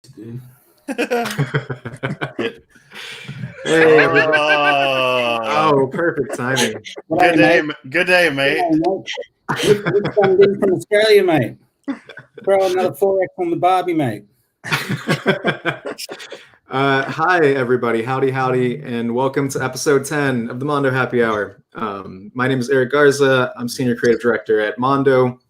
dude. Hey, Oh, perfect timing. Good day, mate. From Australia, mate. Bro, another 4X on the Barbie, mate. Hi, everybody. Howdy, and welcome to episode 10 of the Mondo Happy Hour. My name is Eric Garza. I'm Senior Creative Director at Mondo,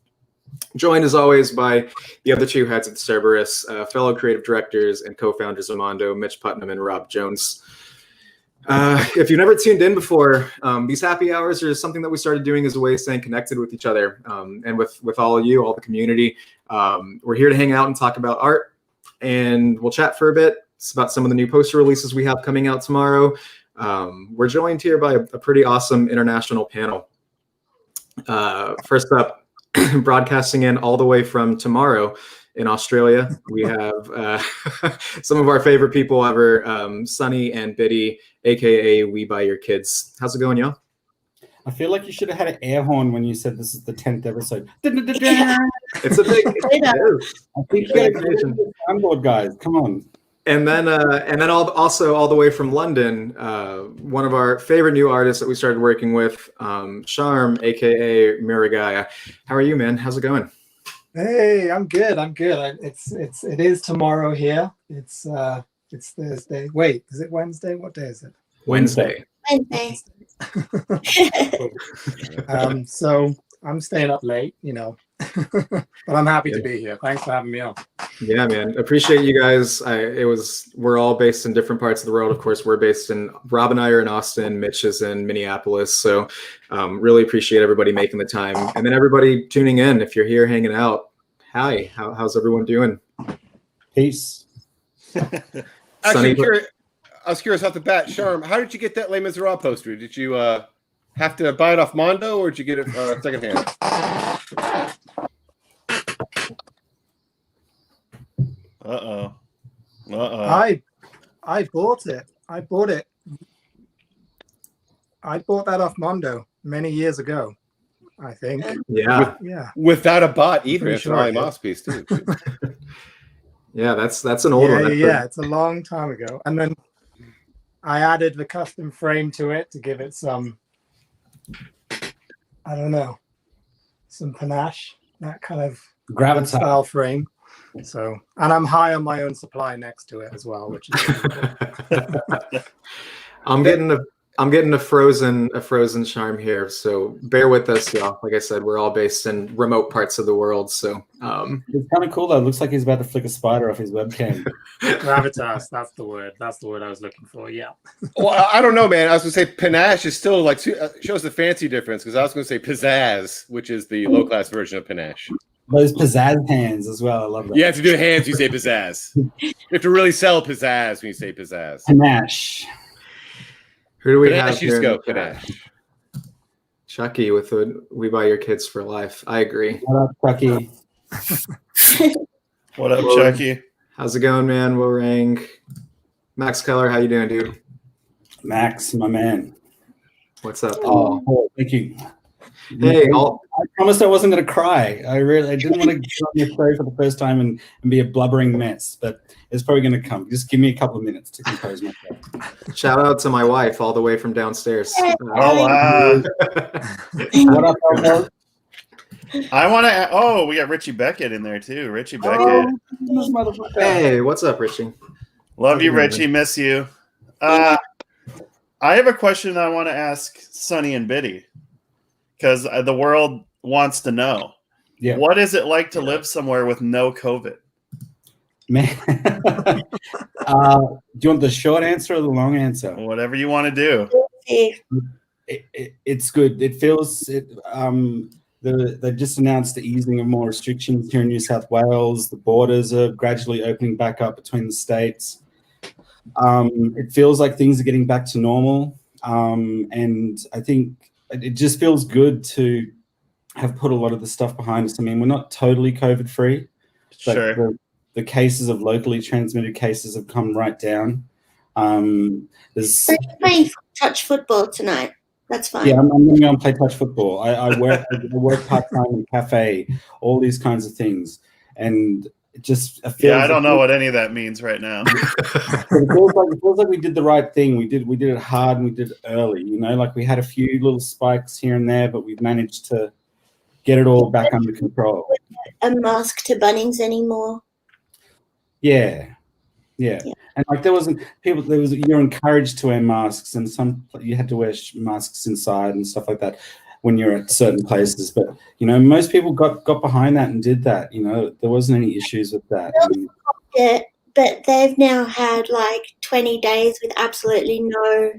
joined as always by the other two heads of the Cerberus, fellow creative directors and co-founders of Mondo, Mitch Putnam and Rob Jones. If you've never tuned in before, these happy hours are something that we started doing as a way of staying connected with each other and with all of you, all the community. We're here to hang out and talk about art, and we'll chat for a bit. It's about some of the new poster releases we have coming out tomorrow. We're joined here by a pretty awesome international panel. First up, broadcasting in all the way from tomorrow in Australia, we have some of our favorite people ever, Sunny and Biddy, aka We Buy Your Kids. How's it going, y'all? I feel like you should have had an air horn when you said this is the 10th episode. It's a big. I think you got to get on board, guys. Come on. And then also all the way from London, one of our favorite new artists that we started working with, Charm, aka Murugiah. How are you, man? How's it going? Hey, I'm good. It is tomorrow here. It's Thursday. Wait, is it Wednesday? What day is it? Wednesday. So I'm staying up late, but I'm happy to be here. Thanks for having me on. Yeah, man. Appreciate you guys. We're all based in different parts of the world. Of course, Rob and I are in Austin. Mitch is in Minneapolis. So really appreciate everybody making the time. And then everybody tuning in. If you're here hanging out, hi, how's everyone doing? Peace. Actually, I was curious off the bat, Charm, how did you get that Les Miserables poster? Did you have to buy it off Mondo, or did you get it secondhand? I bought it. I bought that off Mondo many years ago, I think. Yeah. Without a bot either. It's sure, an Moss piece too. Yeah, that's an old one. Yeah, it's a long time ago. And then I added the custom frame to it to give it some, I don't know, some panache, that kind of Gravitas style frame. So, and I'm high on my own supply next to it as well, which is really cool. I'm getting a frozen Charm here, so bear with us, y'all. Like I said, we're all based in remote parts of the world, so it's kind of cool though. It looks like he's about to flick a spider off his webcam. Gravitas, that's the word I was looking for. Yeah. Well, I don't know, man. I was gonna say panache is still like shows the fancy difference, because I was gonna say pizzazz, which is the low class version of panache. Those pizzazz hands as well. I love that. You have to do hands. You say pizzazz. You have to really sell pizzazz when you say pizzazz. Panache. Who do we Panache, have here? go panache. Chucky with the We Buy Your Kids for Life. I agree. What up, Chucky? What up, Chucky? How's it going, man? Warang. Max Keller, how you doing, dude? Max, my man. What's up? Oh, thank you. Hey, I promised I wasn't going to cry. I didn't want to get on your show for the first time and be a blubbering mess, but it's probably going to come. Just give me a couple of minutes to compose myself. Shout out to my wife all the way from downstairs. Oh, What up, Elmo? I want to. Oh, we got Richie Beckett in there too. Richie Beckett. Hey, what's up, Richie? Love you, Richie. Miss you. I have a question I want to ask Sunny and Biddy, because the world wants to know. Yeah. What is it like to live somewhere with no COVID? Man, do you want the short answer or the long answer? Whatever you want to do. It's good. It feels they just announced the easing of more restrictions here in New South Wales. The borders are gradually opening back up between the states. It feels like things are getting back to normal, and I think it just feels good to have put a lot of the stuff behind us. I mean, we're not totally COVID free, but Sure. The cases of locally transmitted cases have come right down. So you're playing touch football tonight. That's fine. Yeah, I'm going to go and play touch football. I work part time in a cafe, all these kinds of things, and it feels I don't know what any of that means right now. it feels like we did the right thing. We did it hard and we did it early. Like we had a few little spikes here and there, but we've managed to get it all back under control. A mask to Bunnings anymore? Yeah. And like you're encouraged to wear masks, and you had to wear masks inside and stuff like that when you're at certain places. But most people got behind that and did that. There wasn't any issues with that. But they've now had like 20 days with absolutely no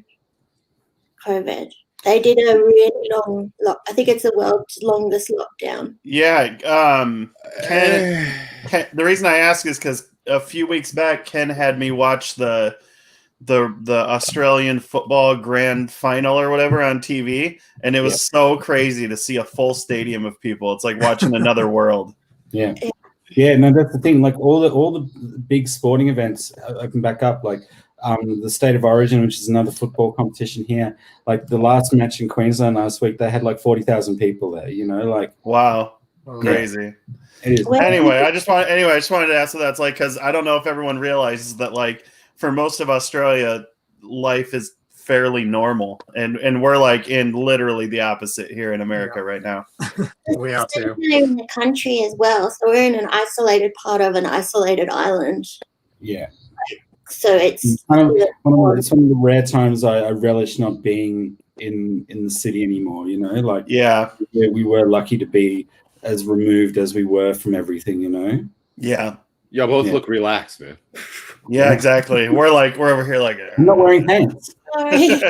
COVID. They did a really long I think it's the world's longest lockdown. Yeah. Ken, the reason I ask is because a few weeks back, Ken had me watch the Australian football grand final or whatever on TV, and it was so crazy to see a full stadium of people. It's like watching another world. Yeah. No, that's the thing. Like all the big sporting events open back up. Like the State of Origin, which is another football competition here. Like the last match in Queensland last week, they had like 40,000 people there. Like wow, crazy. It is. Anyway, I just wanted to ask what that's like, because I don't know if everyone realizes that like for most of Australia, life is fairly normal, and we're like in literally the opposite here in America right now. We are too. We're in the country as well, so we're in an isolated part of an isolated island. Yeah. So it's one of the rare times I relish not being in the city anymore. Like we were lucky to be as removed as we were from everything. Yeah. Y'all both look relaxed, man. Yeah, exactly. We're over here like I'm not wearing pants. sorry.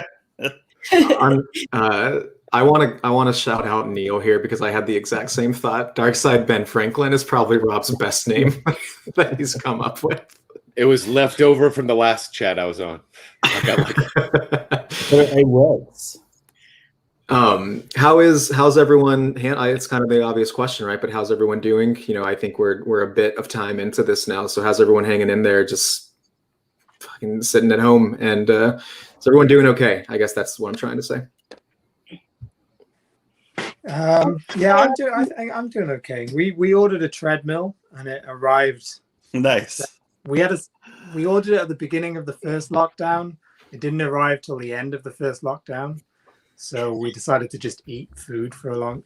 I want to shout out Neil here because I had the exact same thought. Darkside Ben Franklin is probably Rob's best name that he's come up with. It was left over from the last chat I was on. I got lucky. But it works. How's everyone? It's kind of the obvious question, right? But how's everyone doing? I think we're a bit of time into this now. So how's everyone hanging in there? Just fucking sitting at home, and is everyone doing okay? I guess that's what I'm trying to say. Yeah, I'm doing okay. We ordered a treadmill and it arrived. Nice. We ordered it at the beginning of the first lockdown. It didn't arrive till the end of the first lockdown. So we decided to just eat food for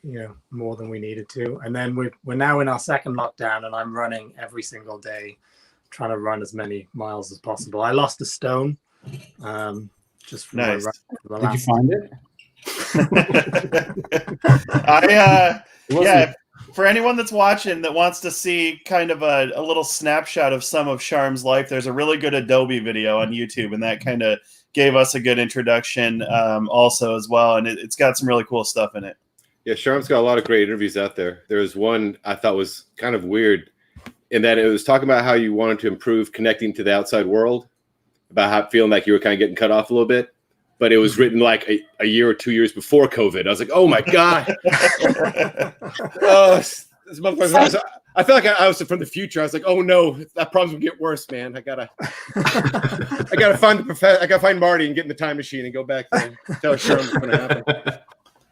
more than we needed to. And then we're now in our second lockdown, and I'm running every single day, trying to run as many miles as possible. I lost a stone just from nice. my run. Did you find it? For anyone that's watching that wants to see kind of a little snapshot of some of Sharm's life, there's a really good Adobe video on YouTube, and that kind of gave us a good introduction also as well, and it's got some really cool stuff in it. Yeah, Sharm's got a lot of great interviews out there. There was one I thought was kind of weird in that it was talking about how you wanted to improve connecting to the outside world, about how feeling like you were kind of getting cut off a little bit. But it was written like a year or 2 years before COVID. I was like, oh my God. This motherfucker. I felt like I was from the future. I was like, oh no, that problem's gonna get worse, man. I gotta find Marty and get in the time machine and go back there and tell Sherm what's gonna happen.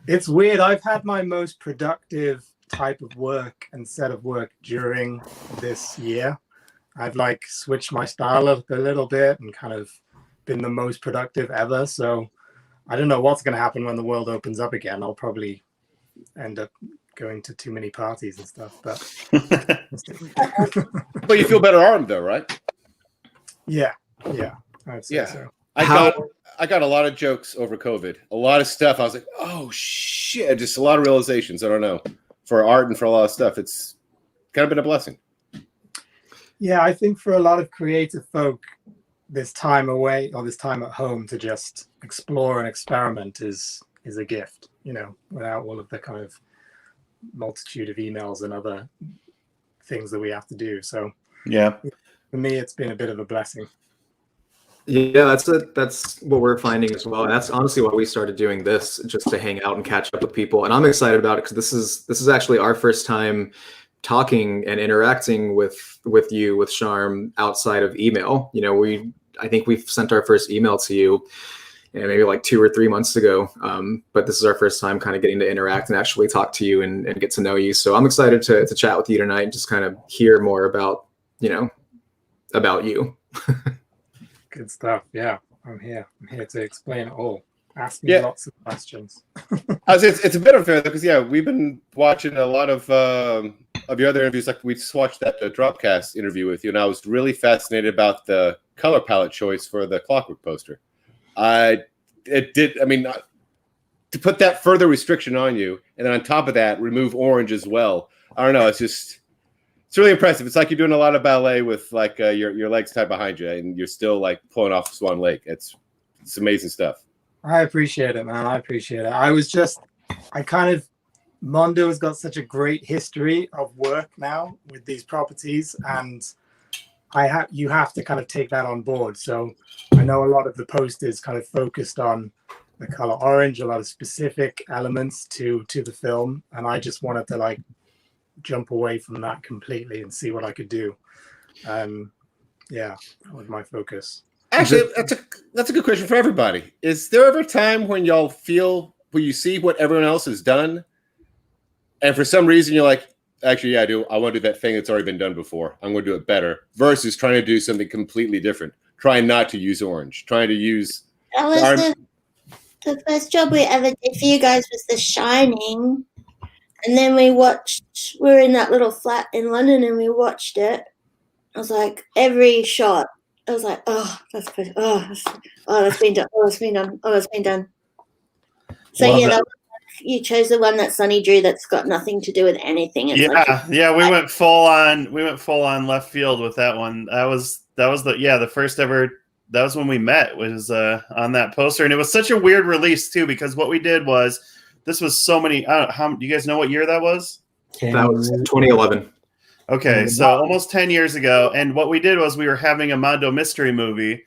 It's weird. I've had my most productive type of work and set of work during this year. I've like switched my style up a little bit and kind of been the most productive ever. So I don't know what's going to happen when the world opens up again. I'll probably end up going to too many parties and stuff. But but you feel better armed though, right? Yeah, I'd say so. I got a lot of jokes over COVID. A lot of stuff. I was like, oh shit! Just a lot of realizations. I don't know, for art and for a lot of stuff. It's kind of been a blessing. Yeah, I think for a lot of creative folk, this time away or this time at home to just explore and experiment is a gift, without all of the kind of multitude of emails and other things that we have to do. So yeah, for me, it's been a bit of a blessing. Yeah, that's what we're finding as well. And that's honestly why we started doing this, just to hang out and catch up with people. And I'm excited about it because this is actually our first time talking and interacting with you, with Sharm, outside of email. I think we've sent our first email to you maybe like 2 or 3 months ago. But this is our first time kind of getting to interact and actually talk to you and get to know you. So I'm excited to chat with you tonight and just kind of hear more about about you. Good stuff. Yeah, I'm here. I'm here to explain it all. Ask me lots of questions. It's a bit unfair though, because we've been watching a lot of your other interviews. Like we just watched that Dropcast interview with you, and I was really fascinated about the color palette choice for the Clockwork poster. To put that further restriction on you, and then on top of that, remove orange as well. I don't know. It's really impressive. It's like you're doing a lot of ballet with like your legs tied behind you, and you're still like pulling off Swan Lake. It's amazing stuff. I appreciate it, man. I appreciate it. Mondo has got such a great history of work now with these properties, and you have to kind of take that on board. So I know a lot of the posters kind of focused on the color orange, a lot of specific elements to the film, and I just wanted to like jump away from that completely and see what I could do. That was my focus. Actually, that's a good question for everybody. Is there ever a time when y'all feel when you see what everyone else has done, and for some reason you're like, actually, yeah, I want to do that thing that's already been done before. I'm going to do it better, versus trying to do something completely different. Trying not to use orange. Trying to use. That was the first job we ever did for you guys was The Shining, and then we were in that little flat in London, and we watched it. I was like, every shot. I was like, that's pretty. That's been done. That's been done. So you chose the one that Sonny drew. That's got nothing to do with anything. It's we went full on left field with that one. That was the first ever. That was when we met. Was on that poster, and it was such a weird release too, because what we did was this was so many. I don't know, how do you guys know what year that was? That was 2011. Okay, so almost 10 years ago. And what we did was we were having a Mondo mystery movie,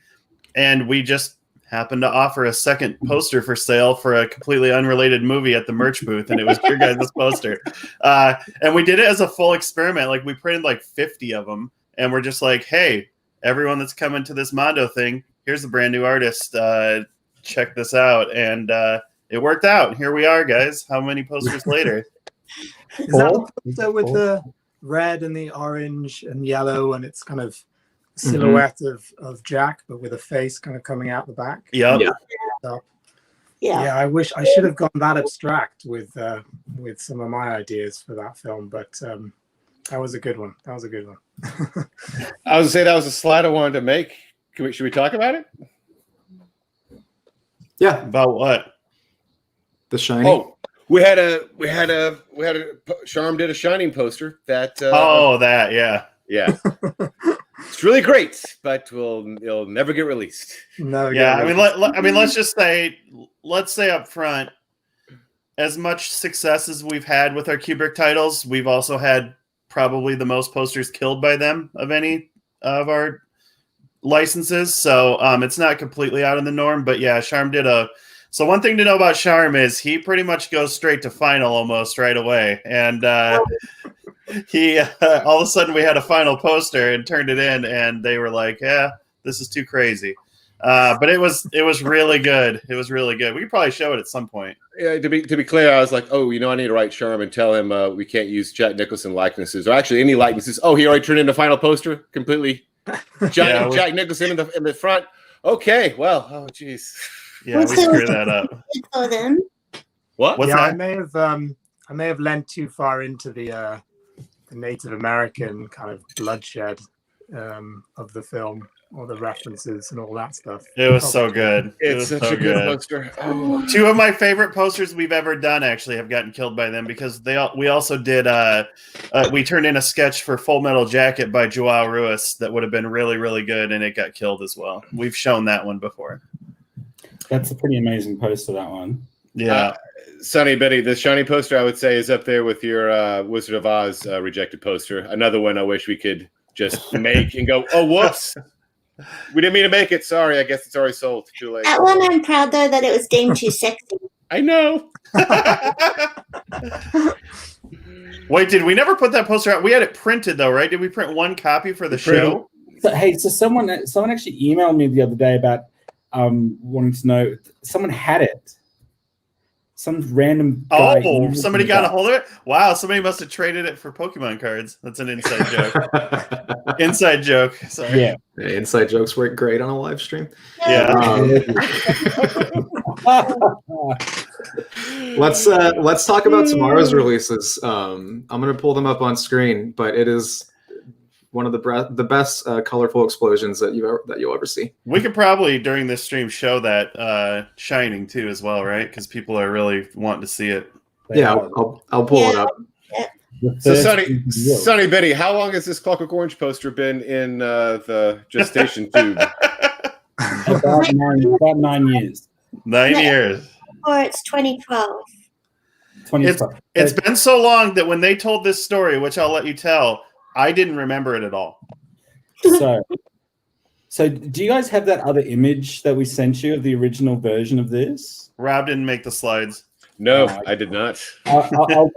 and we just happened to offer a second poster for sale for a completely unrelated movie at the merch booth, and it was your guys' poster. And we did it as a full experiment. Like, we printed like 50 of them, and we're just like, hey, everyone that's coming to this Mondo thing, here's a brand new artist. Check this out. And it worked out. Here we are, guys. How many posters later? Is that the poster with the red and the orange and yellow, and it's kind of silhouette of Jack, but with a face kind of coming out the back? Yep. Yeah. I wish I should have gone that abstract with some of my ideas for that film, but that was a good one. I was gonna say that was a slide I wanted to make. Should we talk about it? Yeah. About what? The Shining. Oh, we had a Sharm did a Shining poster that. Yeah. It's really great, but it'll never get released. No. Yeah, let's say up front, as much success as we've had with our Kubrick titles, we've also had probably the most posters killed by them of any of our licenses. So it's not completely out of the norm, but yeah, Sharm did So one thing to know about Sharm is he pretty much goes straight to final almost right away. And he all of a sudden we had a final poster and turned it in, and they were like, yeah, this is too crazy. But it was really good. It was really good. We could probably show it at some point. Yeah, to be clear, I was like, I need to write Sharm and tell him we can't use Jack Nicholson likenesses, or actually any likenesses. Oh, he already turned in the final poster completely. Jack Nicholson in the front. Okay, well, oh jeez. Yeah, we screwed that up. For them. What? What's that? I may have lent too far into the Native American kind of bloodshed of the film, all the references and all that stuff. It was so good. It's such a good poster. Oh. Two of my favorite posters we've ever done actually have gotten killed by them, because we also did we turned in a sketch for Full Metal Jacket by Joao Ruiz that would have been really, really good, and it got killed as well. We've shown that one before. That's a pretty amazing poster, that one. Yeah. Sonny, Betty, the Shining poster I would say is up there with your Wizard of Oz rejected poster. Another one I wish we could just make and go, oh, whoops. We didn't mean to make it. Sorry. I guess it's already sold. Too late. That one, I'm proud, though, that it was deemed too sexy. I know. Wait, did we never put that poster out? We had it printed, though, right? Did we print one copy for the show? So someone actually emailed me the other day about wanting to know. Someone had it. some random guy. Oh, somebody got a hold of it? Wow, somebody must have traded it for Pokemon cards. That's an inside joke. Inside joke. Sorry. Yeah. Hey, inside jokes work great on a live stream. Yeah. Let's talk about tomorrow's releases. I'm gonna pull them up on screen, but it is one of the best colorful explosions that you'll ever see. We could probably during this stream show that Shining too as well, right? Because people are really wanting to see it. Yeah, I'll pull it up. So Sonny Betty, how long has this Clockwork Orange poster been in the gestation tube? About 9 years. 9 years. Or it's 2012. 2012. It's been so long that when they told this story, which I'll let you tell, I didn't remember it at all. So do you guys have that other image that we sent you of the original version of this? Rob didn't make the slides. No, I did not. For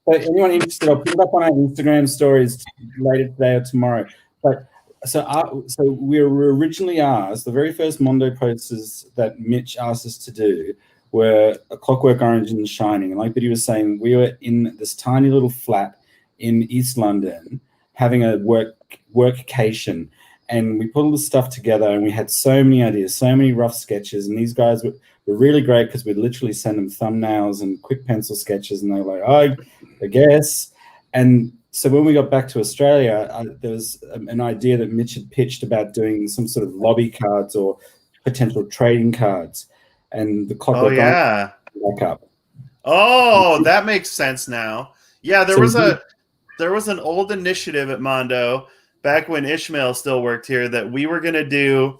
anyone interested, I'll put it up on our Instagram stories later today or tomorrow. But so we were originally asked, the very first Mondo posters that Mitch asked us to do were a Clockwork Orange and Shining. And like Biddy was saying, we were in this tiny little flat in East London having a workcation. And we put all this stuff together and we had so many ideas, so many rough sketches. And these guys were really great because we'd literally send them thumbnails and quick pencil sketches. And they were like, oh, I guess. And so when we got back to Australia, there was an idea that Mitch had pitched about doing some sort of lobby cards or potential trading cards. And the Clockwork Orange back up. Oh, that makes sense now. Yeah, there was an old initiative at Mondo back when Ishmael still worked here that we were going to do,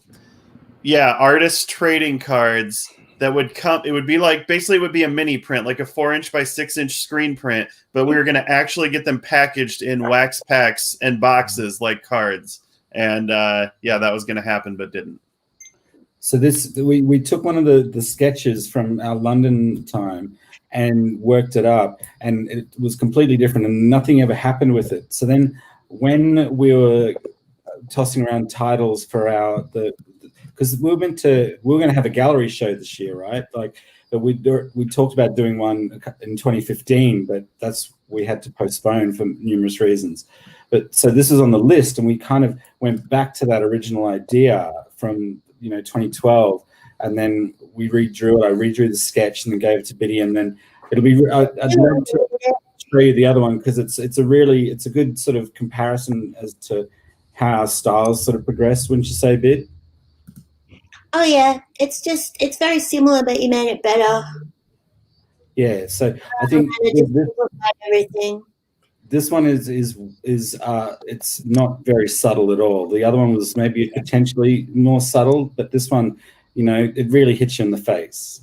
artist trading cards that would come. It would be like, basically it would be a mini print, like a 4-inch by 6-inch screen print, but we were going to actually get them packaged in wax packs and boxes like cards. And that was going to happen, but didn't. So we took one of the sketches from our London time and worked it up, and it was completely different and nothing ever happened with it. So then when we were tossing around titles for because we were going to have a gallery show this year, right? But we talked about doing one in 2015, but we had to postpone for numerous reasons. But so this is on the list, and we kind of went back to that original idea from 2012, and then we redrew it. I redrew the sketch and then gave it to Biddy, and then it'll be. I'd love to show you the other one because it's a good sort of comparison as to how our styles sort of progressed. Wouldn't you say, Bid? Oh yeah, it's very similar, but you made it better. Yeah, so I think everything. This one is it's not very subtle at all. The other one was maybe potentially more subtle, but this one, it really hits you in the face.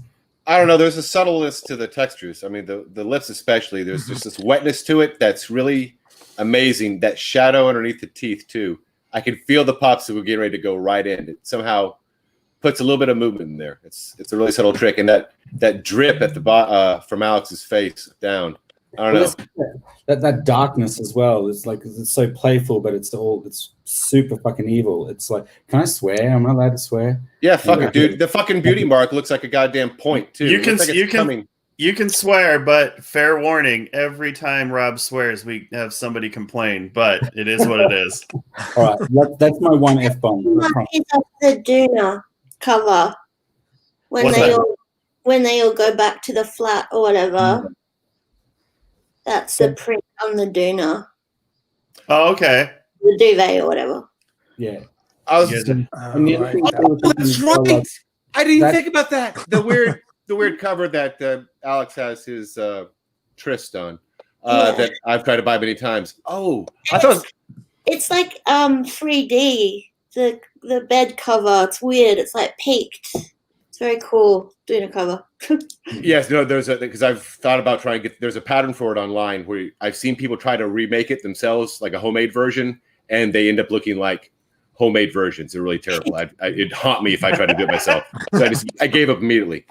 I don't know. There's a subtleness to the textures. I mean, the lips especially. There's just this wetness to it that's really amazing. That shadow underneath the teeth too. I can feel the pops that we're getting ready to go right in. It somehow puts a little bit of movement in there. It's a really subtle trick, and that drip at the from Alex's face down. I don't know. That darkness as well. It's so playful, but it's super fucking evil. It's like, can I swear? Am I allowed to swear? Yeah, fuck it, dude. The fucking beauty mark looks like a goddamn point too. You can swear, but fair warning: every time Rob swears, we have somebody complain. But it is what it is. All right, that's my one F-bomb. It's of the Duna cover when they all go back to the flat or whatever. Mm-hmm. That's the print on the Duna. Oh, okay. The duvet or whatever. Yeah. That's right. I didn't even think about that. The weird cover that Alex has his tryst on that I've tried to buy many times. Oh, I thought it's like 3D. The bed cover. It's weird. It's like peaked. It's very cool doing a cover. Yes, no, because I've thought about trying to there's a pattern for it online where I've seen people try to remake it themselves, like a homemade version, and they end up looking like homemade versions. They're really terrible. It'd haunt me if I tried to do it myself. So I gave up immediately.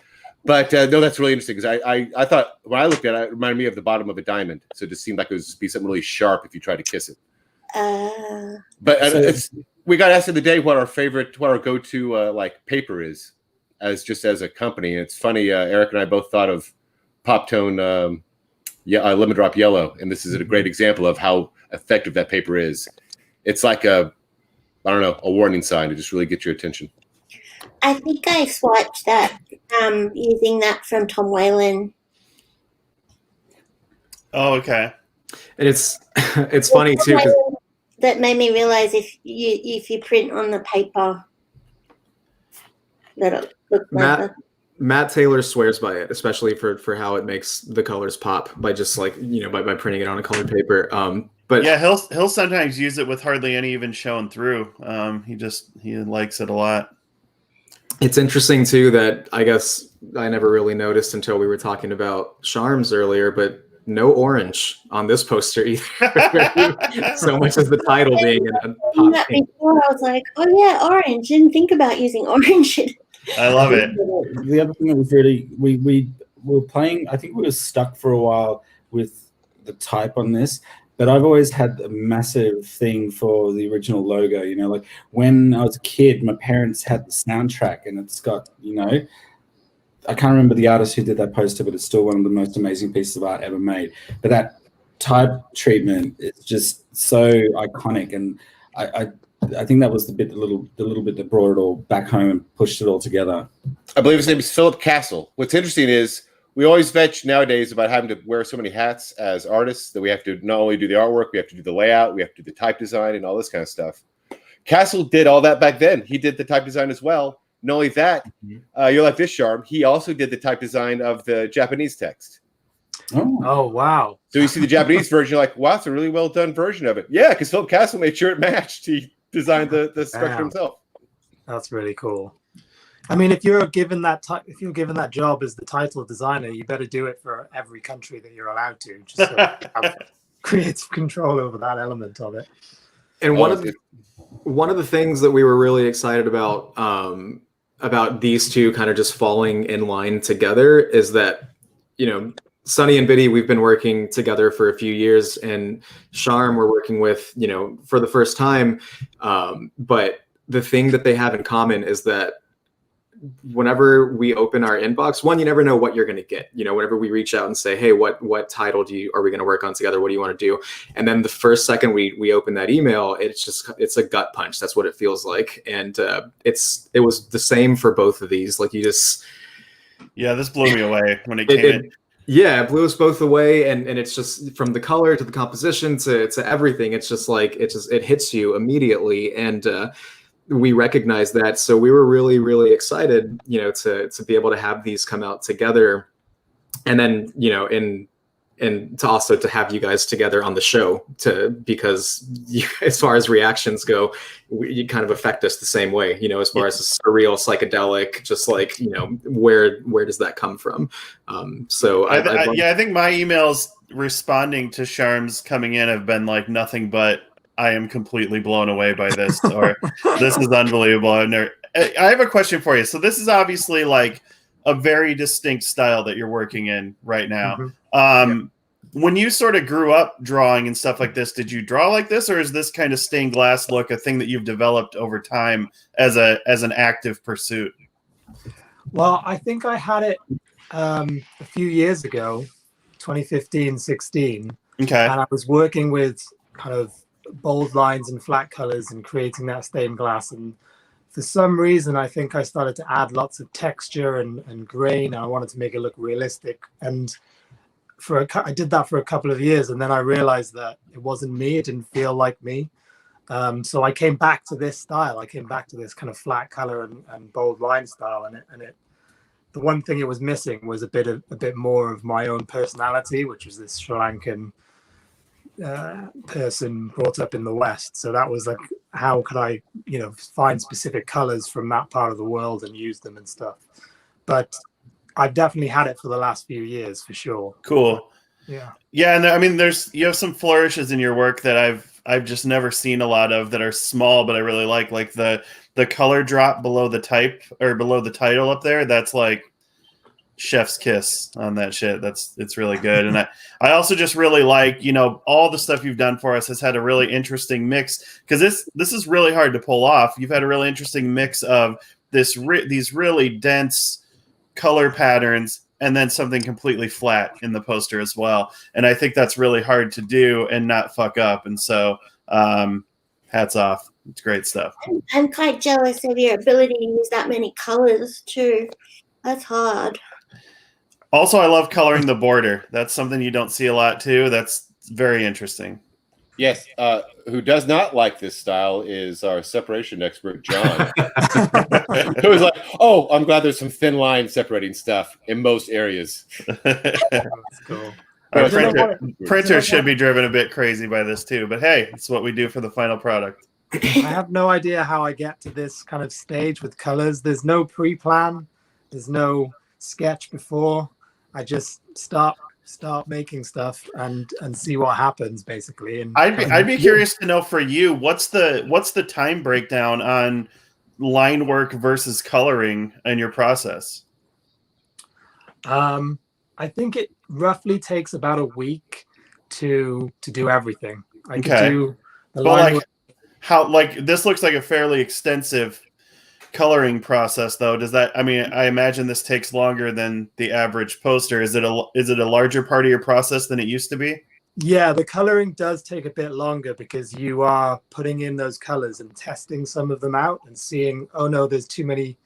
But no, that's really interesting because I thought when I looked at it reminded me of the bottom of a diamond. So it just seemed like it would be something really sharp if you tried to kiss it. But we got asked the other day what our go-to like paper is. as a company. And it's funny, Eric and I both thought of Pop Tone Lemon Drop Yellow, and this is a great example of how effective that paper is. It's like a warning sign to just really get your attention. I think I swiped that using that from Tom Whalen. Oh, okay. And it's funny too, 'cause that made me realize if you print on the paper, that it looks like that. Matt Taylor swears by it, especially for how it makes the colors pop by just like, by printing it on a colored paper. But yeah, he'll sometimes use it with hardly any even showing through. He likes it a lot. It's interesting too that I guess I never really noticed until we were talking about charms earlier, but no orange on this poster either. So much as the title being that before, I was like, oh yeah, orange. Didn't think about using orange. I love it. The other thing that was really we were playing. I think we were stuck for a while with the type on this. But I've always had a massive thing for the original logo. Like when I was a kid, my parents had the soundtrack, and it's got, I can't remember the artist who did that poster, but it's still one of the most amazing pieces of art ever made. But that type treatment is just so iconic, and I think that was the little bit that brought it all back home and pushed it all together. I believe his name is Philip Castle. What's interesting is we always vetch nowadays about having to wear so many hats as artists that we have to not only do the artwork, we have to do the layout, we have to do the type design and all this kind of stuff. Castle did all that back then. He did the type design as well. Not only that, you're like this, Charm. He also did the type design of the Japanese text. Oh, wow. So you see the Japanese version, you're like, wow, it's a really well done version of it. Yeah, because Philip Castle made sure it matched. He designed the structure himself. That's really cool. I mean, if you're given that job as the title designer, you better do it for every country that you're allowed to, just so you have creative control over that element of it. And one of the things that we were really excited about these two kind of just falling in line together is that, Sunny and Biddy, we've been working together for a few years, and Charm we're working with, for the first time. But the thing that they have in common is that whenever we open our inbox, one, you never know what you're going to get. Whenever we reach out and say, hey, what title are we going to work on together? What do you want to do? And then the first second we open that email, it's a gut punch. That's what it feels like. And it was the same for both of these. Like this blew me away when it came in. Yeah, it blew us both away, and it's just from the color to the composition to everything. It's just like it hits you immediately, and we recognize that. So we were really, really excited, to be able to have these come out together, and then and to also to have you guys together on the show because as far as reactions go, you kind of affect us the same way, as far as a surreal psychedelic, just like, where does that come from? So I think my emails responding to Charms coming in have been like nothing but I am completely blown away by this, or this is unbelievable. I have a question for you. So this is obviously like a very distinct style that you're working in right now. Mm-hmm. When you sort of grew up drawing and stuff like this, did you draw like this, or is this kind of stained glass look a thing that you've developed over time as an active pursuit? Well, I think I had it a few years ago, 2015, 16. Okay. And I was working with kind of bold lines and flat colors and creating that stained glass. And for some reason, I think I started to add lots of texture and grain. I wanted to make it look realistic. And I did that for a couple of years, and then I realized that it wasn't me. It didn't feel like me. So I came back to this style. I came back to this kind of flat color and bold line style. And the one thing it was missing was a bit more of my own personality, which was this Sri Lankan person brought up in the West. So that was like, how could I, find specific colors from that part of the world and use them and stuff. But I've definitely had it for the last few years, for sure. Cool. Yeah. Yeah, and I mean, you have some flourishes in your work that I've just never seen a lot of that are small, but I really like the color drop below the type or below the title up there. That's like chef's kiss on that shit. It's really good. And I also just really like, all the stuff you've done for us has had a really interesting mix, because this is really hard to pull off. You've had a really interesting mix of these really dense color patterns and then something completely flat in the poster as well. And I think that's really hard to do and not fuck up. And so hats off. It's great stuff. I'm quite jealous of your ability to use that many colors too. That's hard. Also, I love coloring the border. That's something you don't see a lot too. That's very interesting. Yes. Who does not like this style is our separation expert, John. Who was like, "Oh, I'm glad there's some thin line separating stuff in most areas." That's cool. Our printer should be driven a bit crazy by this too, but hey, it's what we do for the final product. I have no idea how I get to this kind of stage with colors. There's no pre-plan. There's no sketch before. I just start making stuff and see what happens, basically. And I'd be curious to know for you, what's the time breakdown on line work versus coloring in your process? I think it roughly takes about a week to do everything. I could Okay. do the But line like, this looks like a fairly extensive coloring process, though. Does that? I mean, I imagine this takes longer than the average poster. Is it a larger part of your process than it used to be? Yeah, the coloring does take a bit longer because you are putting in those colors and testing some of them out and seeing, oh no, there's too many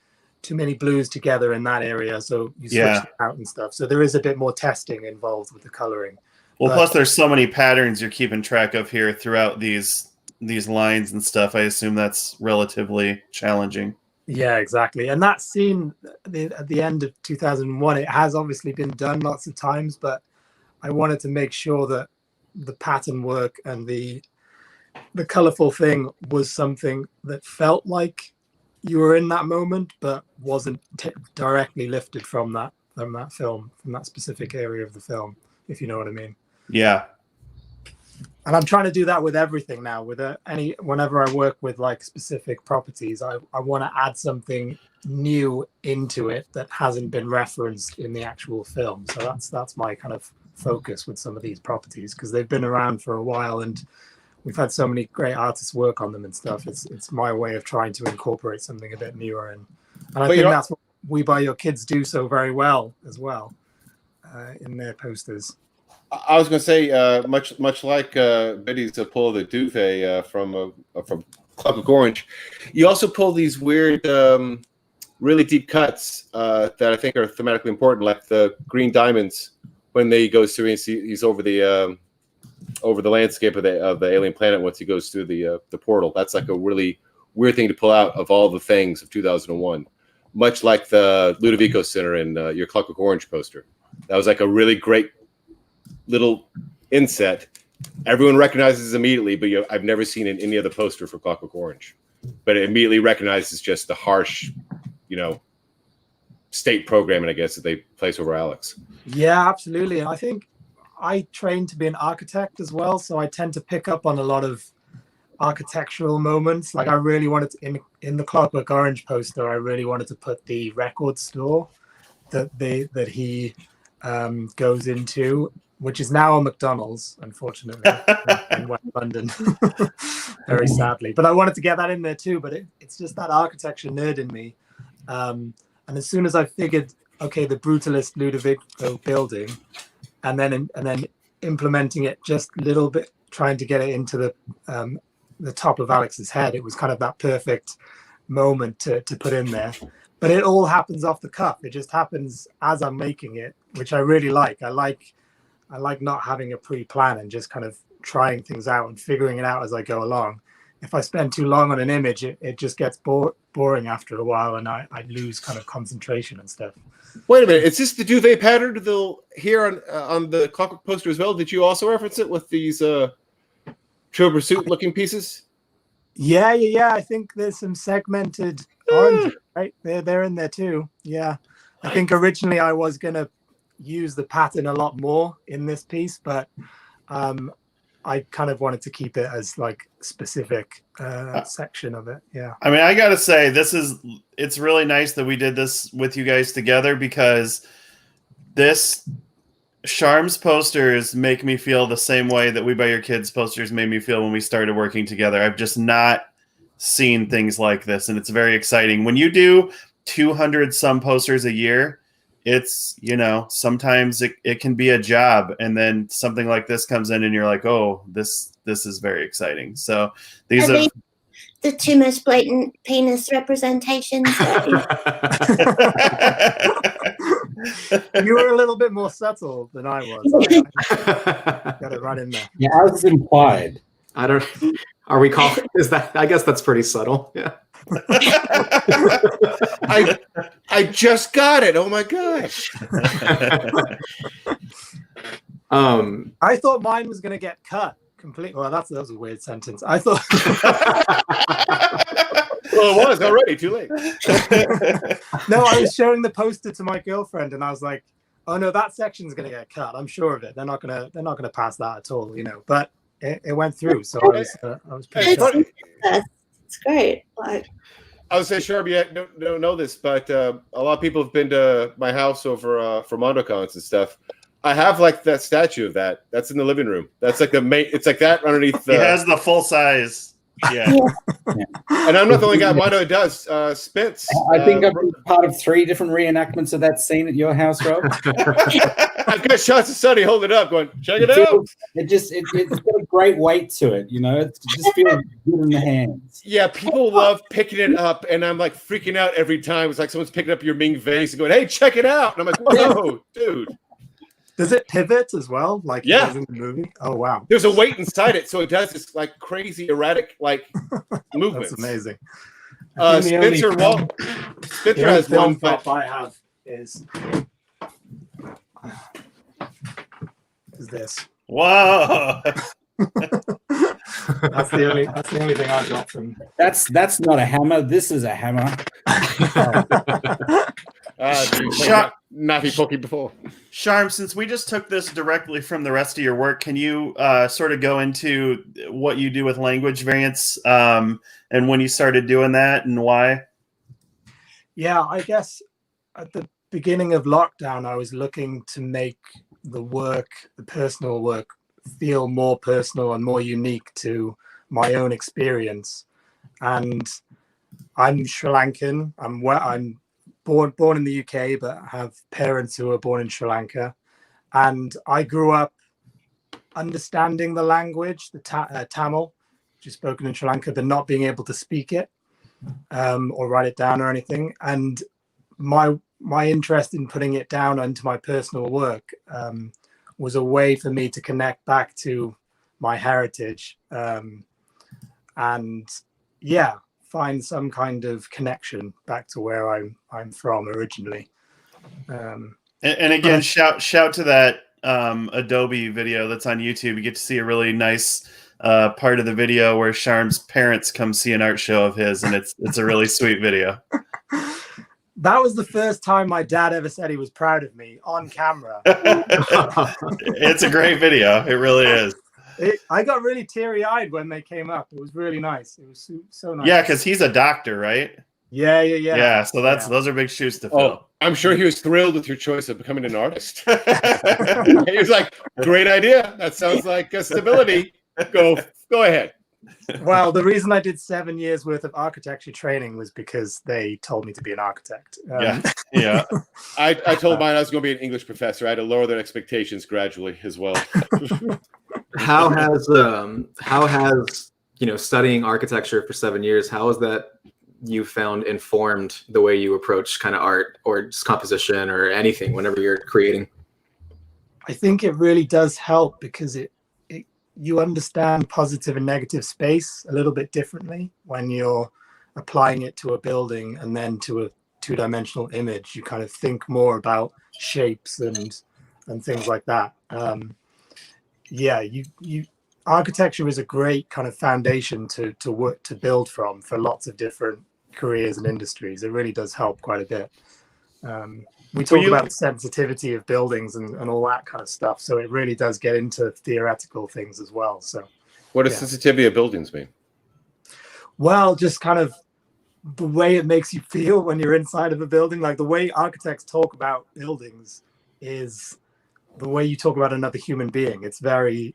blues together in that area, so you switch them out and stuff. So there is a bit more testing involved with the coloring. Well, plus there's so many patterns you're keeping track of here throughout these lines and stuff. I assume that's relatively challenging. Yeah, exactly. And that scene at the end of 2001, it has obviously been done lots of times, but I wanted to make sure that the pattern work and the colorful thing was something that felt like you were in that moment, but wasn't directly lifted from that film, from that specific area of the film, if you know what I mean. Yeah. And I'm trying to do that with everything now. With whenever I work with like specific properties, I want to add something new into it that hasn't been referenced in the actual film. So that's my kind of focus with some of these properties, because they've been around for a while and we've had so many great artists work on them and stuff. It's my way of trying to incorporate something a bit newer, and I think that's what We Buy Your Kids do so very well as well in their posters. I was going to say, much like Biddy's pull the duvet from Clockwork Orange, you also pull these weird, really deep cuts that I think are thematically important, like the green diamonds when he goes through and he's over the landscape of the alien planet once he goes through the portal. That's like a really weird thing to pull out of all the things of 2001, much like the Ludovico Center in your Clockwork Orange poster. That was like a really great little inset. Everyone recognizes immediately, but I've never seen it in any other poster for Clockwork Orange. But it immediately recognizes just the harsh, state programming, I guess, that they place over Alex. Yeah, absolutely. And I think I trained to be an architect as well, so I tend to pick up on a lot of architectural moments. Like I really wanted to, in the Clockwork Orange poster, I really wanted to put the record store that he goes into, which is now a McDonald's, unfortunately, in West London, very sadly. But I wanted to get that in there too. But it's just that architecture nerd in me. And as soon as I figured, okay, the brutalist Ludovico building, and then implementing it just a little bit, trying to get it into the top of Alex's head, it was kind of that perfect moment to put in there. But it all happens off the cuff. It just happens as I'm making it, which I really like. I like not having a pre-plan and just kind of trying things out and figuring it out as I go along. If I spend too long on an image, it just gets boring after a while, and I lose kind of concentration and stuff. Wait a minute, is this the duvet pattern here on the Clockwork poster as well? Did you also reference it with these Trivial Pursuit looking pieces? Yeah. I think there's some segmented orange, right? They're in there too. Yeah. I think originally I was going to use the pattern a lot more in this piece, but I kind of wanted to keep it as like specific section of it. Yeah. I mean, I got to say, it's really nice that we did this with you guys together, because this Charm's posters make me feel the same way that We Buy Your Kids posters made me feel when we started working together. I've just not seen things like this, and it's very exciting. When you do 200 some posters a year, it's, you know, sometimes it can be a job, and then something like this comes in and you're like, oh, this is very exciting. So these are the two most blatant penis representations. You were a little bit more subtle than I was. Got it right in there. Yeah, ours is implied. I don't. Are we called? Is that? I guess that's pretty subtle. Yeah. I just got it. Oh my gosh. I thought mine was going to get cut completely. Well, that was a weird sentence. I thought. Well, it was already too late. No, I was showing the poster to my girlfriend, and I was like, "Oh no, that section's going to get cut. I'm sure of it. They're not gonna pass that at all, you know." But it went through, so I was pretty sure. It's great. Like, I would say, Sharp, you don't know this, but a lot of people have been to my house over for Mondo cons and stuff. I have like that statue of that. That's in the living room. That's like the main. It's like that underneath. He has the full size. Yeah. And I'm not the only guy. Mondo does. Spence. I think I've been part of 3 different reenactments of that scene at your house, Rob. I've got shots of Sonny holding it up, going, check it out. It's got a great weight to it, you know. It just feels good in the hands. Yeah, people love picking it up, and I'm like freaking out every time. It's like someone's picking up your Ming vase and going, "Hey, check it out!" And I'm like, "Whoa, dude!" Does it pivot as well, like it does in the movie? Oh wow! There's a weight inside it, so it does this like crazy erratic like movements. That's amazing. Spencer has one. Prop I have is this. Whoa! That's the only thing I got from. That's not a hammer. This is a hammer. Nappy pokey before. Sharm, since we just took this directly from the rest of your work, can you sort of go into what you do with language variants and when you started doing that and why? Yeah, I guess at the beginning of lockdown, I was looking to make the personal work, feel more personal and more unique to my own experience. And I'm Sri Lankan. I'm born in the UK, but have parents who were born in Sri Lanka. And I grew up understanding the language, the Tamil, which is spoken in Sri Lanka, but not being able to speak it or write it down or anything. And my interest in putting it down into my personal work was a way for me to connect back to my heritage and find some kind of connection back to where I'm from originally. And again, shout to that Adobe video that's on YouTube. You get to see a really nice part of the video where Sharm's parents come see an art show of his, and it's a really sweet video. That was the first time my dad ever said he was proud of me on camera. It's a great video. It really is. I got really teary-eyed when they came up. It was really nice. It was so nice. Yeah, because he's a doctor, right? Yeah. Yeah, so those are big shoes to fill. Oh, I'm sure he was thrilled with your choice of becoming an artist. He was like, "Great idea. That sounds like a stability. Go ahead." Well, the reason I did 7 years worth of architecture training was because they told me to be an architect. Yeah. I told mine I was going to be an English professor. I had to lower their expectations gradually as well. How has studying architecture for 7 years, how has that you found informed the way you approach kind of art or just composition or anything whenever you're creating? I think it really does help because you understand positive and negative space a little bit differently when you're applying it to a building and then to a 2-dimensional image. You kind of think more about shapes and things like that. Architecture is a great kind of foundation to work to build from for lots of different careers and industries. It really does help quite a bit. We talk about sensitivity of buildings and all that kind of stuff, so it really does get into theoretical things as well. So, what does sensitivity of buildings mean? Well, just kind of the way it makes you feel when you're inside of a building, like the way architects talk about buildings is the way you talk about another human being. It's very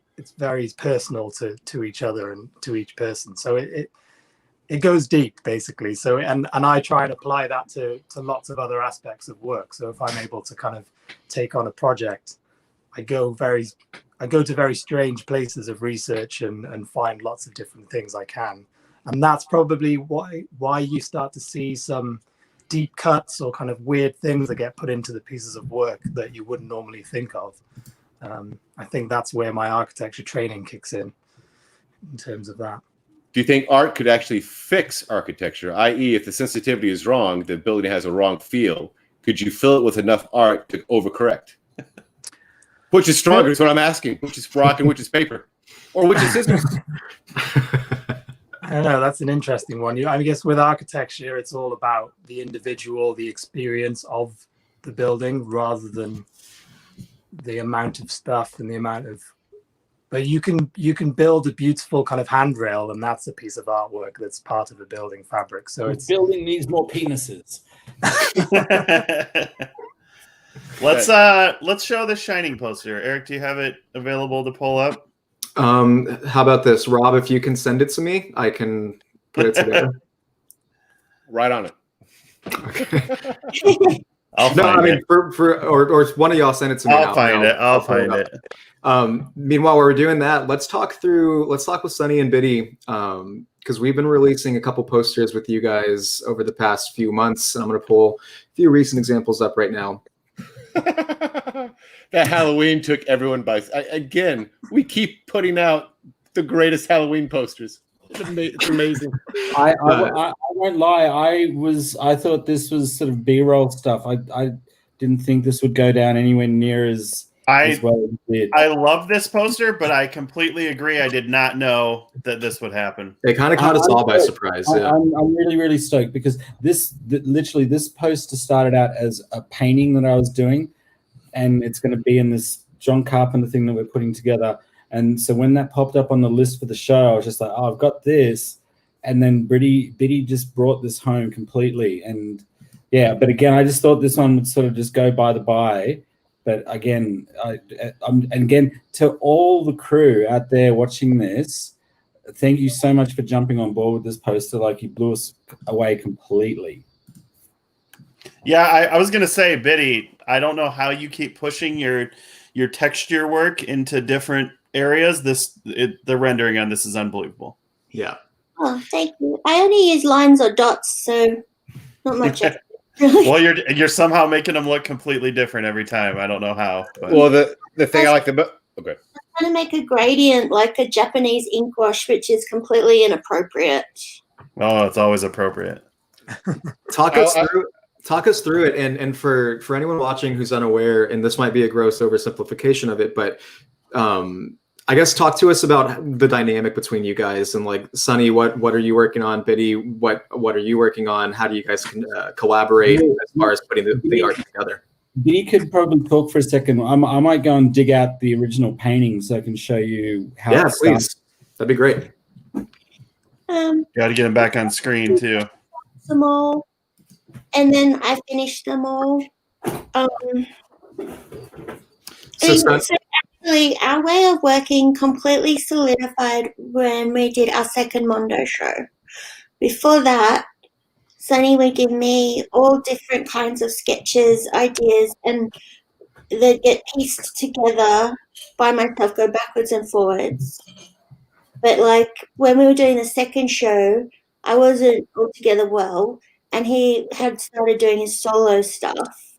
personal to each other and to each person. So it goes deep, basically. So and I try and apply that to lots of other aspects of work. So if I'm able to kind of take on a project, I go to very strange places of research and find lots of different things I can. And that's probably why you start to see some deep cuts or kind of weird things that get put into the pieces of work that you wouldn't normally think of. I think that's where my architecture training kicks in terms of that. Do you think art could actually fix architecture? I.e., if the sensitivity is wrong, the building has a wrong feel, could you fill it with enough art to overcorrect? Which is stronger is what I'm asking. Which is rock and which is paper? Or which is scissors? I don't know. That's an interesting one. I guess with architecture, it's all about the individual, the experience of the building, rather than the amount of stuff and the amount of. But you can build a beautiful kind of handrail, and that's a piece of artwork that's part of a building fabric. So the building needs more penises. Let's show the Shining poster. Eric, do you have it available to pull up? How about this, Rob? If you can send it to me, I can put it together. Right on it. Okay. Or one of y'all send it to me. I'll find it. Meanwhile, while we're doing that, let's talk with Sunny and Biddy, because we've been releasing a couple posters with you guys over the past few months, and I'm going to pull a few recent examples up right now. That Halloween took everyone by. Again, we keep putting out the greatest Halloween posters. It's amazing. I won't lie. I thought this was sort of B-roll stuff. I didn't think this would go down anywhere near as well as it did. I love this poster, but I completely agree. I did not know that this would happen. It kind of caught us all by surprise. Yeah. I'm really, really stoked because this poster started out as a painting that I was doing, and it's going to be in this John Carpenter thing that we're putting together. And so when that popped up on the list for the show, I was just like, oh, I've got this. And then Biddy just brought this home completely. And yeah, but again, I just thought this one would sort of just go by the by. But again, again, to all the crew out there watching this, thank you so much for jumping on board with this poster. Like, you blew us away completely. Yeah, I was going to say, Biddy, I don't know how you keep pushing your texture work into different areas. The rendering on this is unbelievable. Yeah. Oh, thank you. I only use lines or dots, so not much. Well, you're somehow making them look completely different every time. I don't know how. But. Well, the thing I like okay. I'm trying to make a gradient like a Japanese ink wash, which is completely inappropriate. Oh, it's always appropriate. Talk us through it, and for anyone watching who's unaware, and this might be a gross oversimplification of it, but I guess talk to us about the dynamic between you guys, and like, Sunny, what are you working on? Biddy, what are you working on? How do you guys collaborate as far as putting the art together? Biddy could probably talk for a second. I might go and dig out the original painting so I can show you how. Yeah, please. That'd be great. Got to get them back on screen too. Them all, and then I finished them all. So actually, our way of working completely solidified when we did our second Mondo show. Before that, Sunny would give me all different kinds of sketches, ideas, and they'd get pieced together by myself, go backwards and forwards. But like when we were doing the second show, I wasn't all together well, and he had started doing his solo stuff.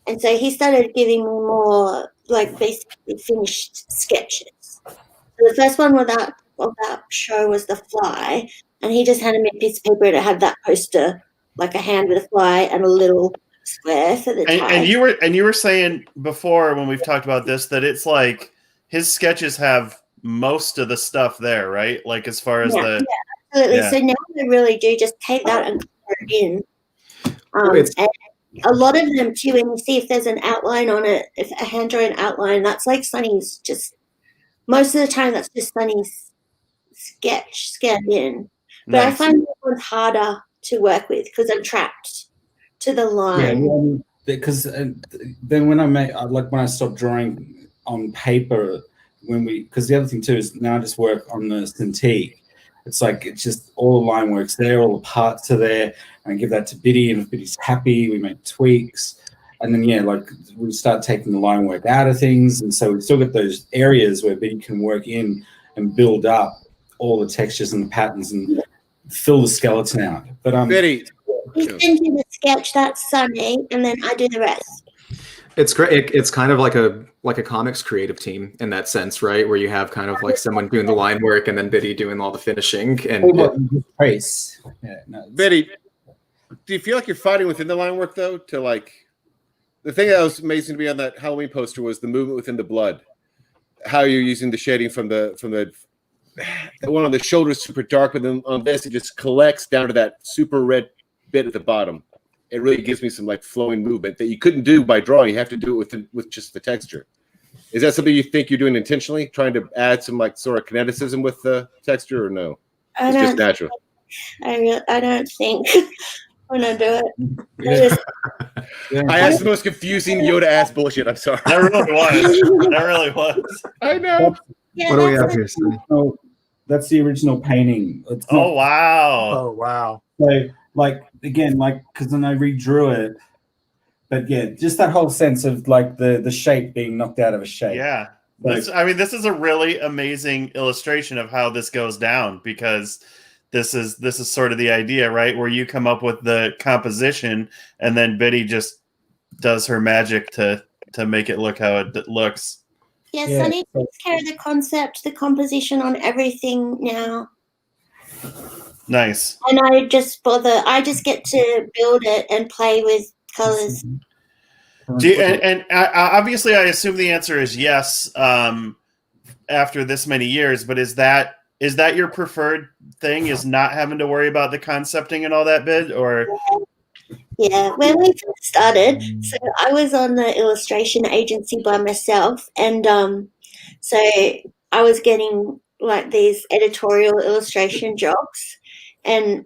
And so he started giving me more, like, basically finished sketches. So the first one of that show was The Fly, and he just handed me a piece of paper and it had that poster, like a hand with a fly and a little square for the tie. And you were saying before when we've talked about this that it's like his sketches have most of the stuff there, right? Like as far as absolutely. Yeah. So now I really do just take that and color it in. And a lot of them too, when you see if there's an outline on it, if a hand-drawn outline, that's like Sunny's just, most of the time that's just Sunny's sketch scanned in. But nice. I find that one's harder to work with because I'm trapped to the line. because then when I stopped drawing on paper, because the other thing too is now I just work on the Cintiq. It's like it's just all the line work's there, all the parts are there, and I give that to Biddy, and if Biddy's happy, we make tweaks, and then like we start taking the line work out of things, and so we still got those areas where Biddy can work in and build up all the textures and the patterns and fill the skeleton out. But Biddy, You send you the sketch, that's Sunny, and then I do the rest. It's great. It's kind of like a comics creative team in that sense, right? Where you have kind of like someone doing the line work and then Biddy doing all the finishing. And trace. Yeah, no, Biddy, do you feel like you're fighting within the line work though? To like, the thing that was amazing to me on that Halloween poster was the movement within the blood. How you're using the shading from the one on the shoulders super dark, but then on this it just collects down to that super red bit at the bottom. It really gives me some like flowing movement that you couldn't do by drawing. You have to do it with just the texture. Is that something you think you're doing intentionally, trying to add some like sort of kineticism with the texture, or no? It's just natural. I don't think when I do it. I asked the most confusing Yoda-ass bullshit. I'm sorry. That really was. That really was. I know. Yeah, what do we have here, Sonny? So that's the original painting. It's Oh not- wow. Oh wow. So, because then I redrew it, but yeah, just that whole sense of like the shape being knocked out of a shape. Yeah. Like- This is a really amazing illustration of how this goes down, because this is sort of the idea, right? Where you come up with the composition and then Biddy just does her magic to make it look how it looks. Yeah, Yeah, Sunny takes care of the concept, the composition on everything now. Nice. And I just get to build it and play with colors. Obviously, I assume the answer is yes. After this many years, but is that your preferred thing? Is not having to worry about the concepting and all that bit, or? Yeah, when we first started, so I was on the illustration agency by myself, and so I was getting like these editorial illustration jobs, and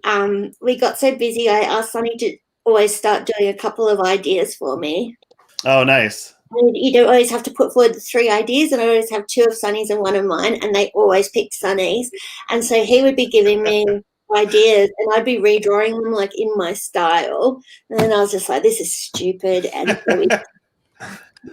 we got so busy. I asked Sonny to always start doing a couple of ideas for me. Oh, nice. And you don't always have to put forward the 3 ideas, and I always have 2 of Sonny's and 1 of mine, and they always picked Sonny's. And so he would be giving me ideas, and I'd be redrawing them like in my style. And then I was just like, this is stupid. And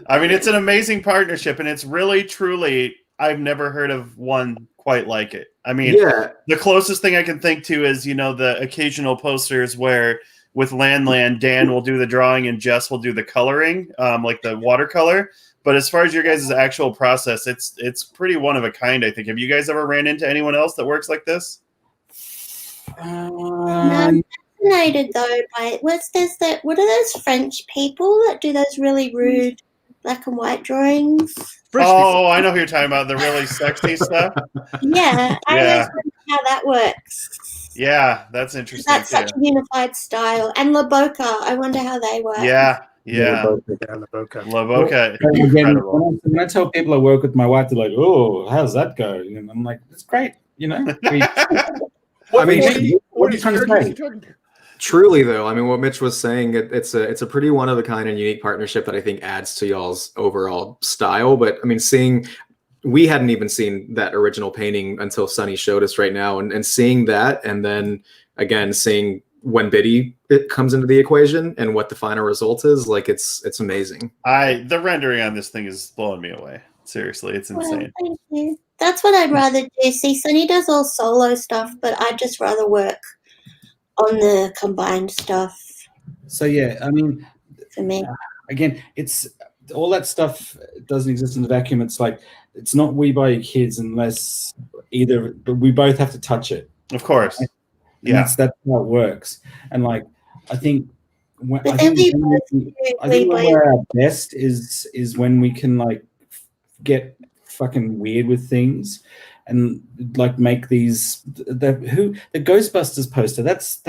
I mean, it's an amazing partnership, and it's really, truly, I've never heard of one quite like it. I mean, yeah, the closest thing I can think to is, the occasional posters where with Land, Dan will do the drawing and Jess will do the coloring, like the watercolor. But as far as your guys' actual process, it's pretty one of a kind, I think. Have you guys ever ran into anyone else that works like this? I'm fascinated though by what are those French people that do those really rude black and white drawings? Oh, I know who you're talking about, the really sexy stuff. Yeah, I Yeah. always wonder how that works. Yeah, that's interesting That's too. such a unified style. And La Boca, I wonder how they work. Yeah. La Boca. La Boca, And again, incredible. when I tell people I work with my wife, they're like, "Oh, how's that go?" And I'm like, "It's great." I mean, what are you trying to say? truly though, I mean, what Mitch was saying, it's a pretty one of a kind and unique partnership that I think adds to y'all's overall style. But I mean, we hadn't even seen that original painting until Sunny showed us right now, and seeing that, and then again seeing when Biddy it comes into the equation and what the final result is, like it's amazing. The rendering on this thing is blowing me away. Seriously, it's Well, insane. thank you. That's what I'd rather do. See, Sunny does all solo stuff, but I'd just rather work on the combined stuff So yeah, I mean, for me. again, it's all that stuff doesn't exist in the vacuum. It's like it's not We Buy Your Kids unless but we both have to touch it. Of course. And Yeah. that's how it works. And like I think when But then we both when we're at best is when we can like get fucking weird with things and like make these the Ghostbusters poster. That's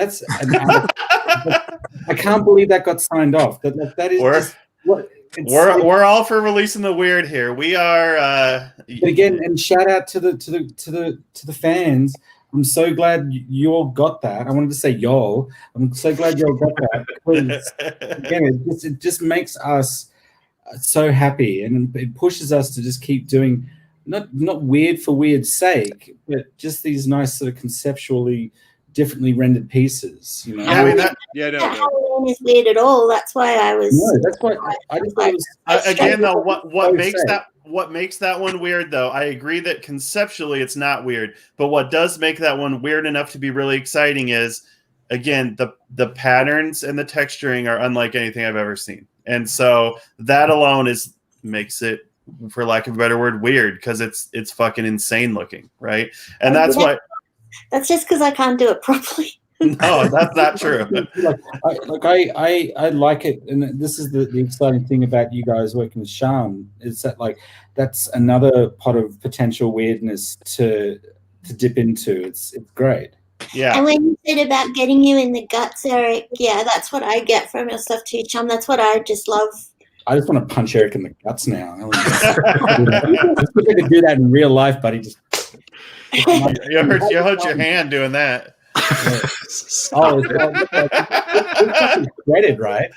I can't believe that got signed off. That is We're- just, what it's, We're all for releasing the weird here. We are but again, and shout out to the fans. I'm so glad you all got that. I wanted to say y'all. I'm so glad you all got that. Because, again, it just makes us so happy, and it pushes us to just keep doing not weird for weird's sake, but just these nice sort of conceptually differently rendered pieces. You know, Yeah, I mean that. Halloween is weird at all. That's why I was. No, that's why I just thought it was Again, though, what so makes safe. what makes that one weird, though, I agree that conceptually it's not weird, but what does make that one weird enough to be really exciting is, again, the patterns and the texturing are unlike anything I've ever seen. And so that alone makes it, for lack of a better word, weird, because it's fucking insane looking, right? And that's why. That's just because I can't do it properly. No, that's not true. I like it, and this is the exciting thing about you guys working with Charm, is that that's another pot of potential weirdness to dip into. It's great. Yeah. And when you said about getting you in the guts, Eric, yeah, that's what I get from your stuff too, Chum. That's what I just love. I just want to punch Eric in the guts now. I could do that in real life, buddy. Just you hurt your hand doing that. Oh, it's threaded, right?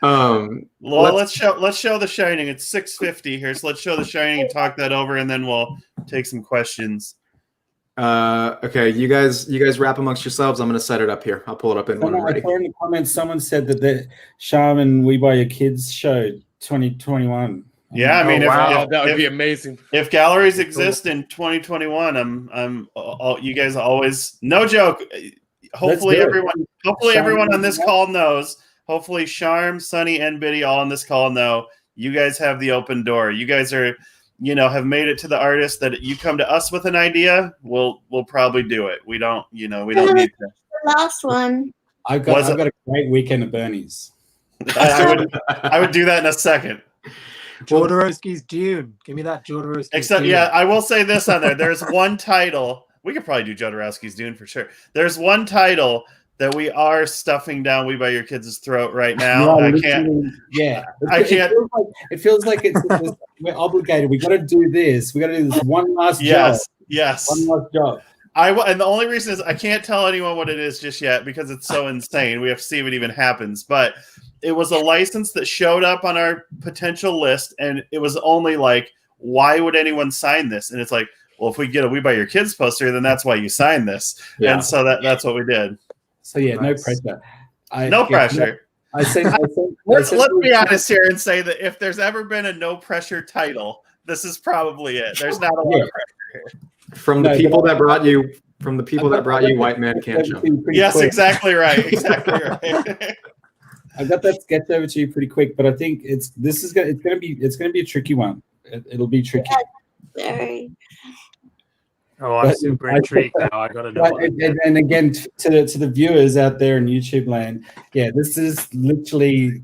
Well, let's show The Shining. It's 6:50 here, so let's show The Shining and talk that over, and then we'll take some questions. Okay, you guys wrap amongst yourselves. I'm gonna set it up here. I'll pull it up in when I'm ready. I saw in the comments someone said that the Shaman We Buy Your Kids show 2021. Yeah, I mean, that would be amazing. If galleries exist in 2021, you guys always, no joke. Hopefully everyone on this call knows. Hopefully Charm, Sunny, and Biddy all on this call know. You guys have the open door. You guys are, have made it to the artist that you come to us with an idea, we'll probably do it. We don't need to. The last one. I've got a great weekend at Bernie's. I would do that in a second. Jodorowsky's Dune. Give me that Jodorowsky's Except, Dune. yeah, I will say this on there. There's one title. We could probably do Jodorowsky's Dune for sure. There's one title that we are stuffing down We Buy Your Kids' throat right now. No, I can't. Yeah. I can't. It feels like we're obligated. We got to do this. We got to do this one last job. Yes. One last job. And the only reason is I can't tell anyone what it is just yet because it's so insane. We have to see if it even happens. But it was a license that showed up on our potential list, and it was only like, why would anyone sign this? And it's like, well, if we get a We Buy Your Kids poster, then that's why you signed this. Yeah. And so that's what we did. So yeah, nice. No pressure. No pressure. Let's be honest here and say that if there's ever been a no pressure title, this is probably it. There's not a lot of pressure here. From the people that brought you, White Man Can't Jump. Yes, quick. Exactly right. Exactly right. I got that sketch over to you pretty quick, but I think it's going to be a tricky one. It'll be tricky. Yeah, very. Oh, I'm super intrigued now. I got to know. And again, to the viewers out there in YouTube land, yeah, this is literally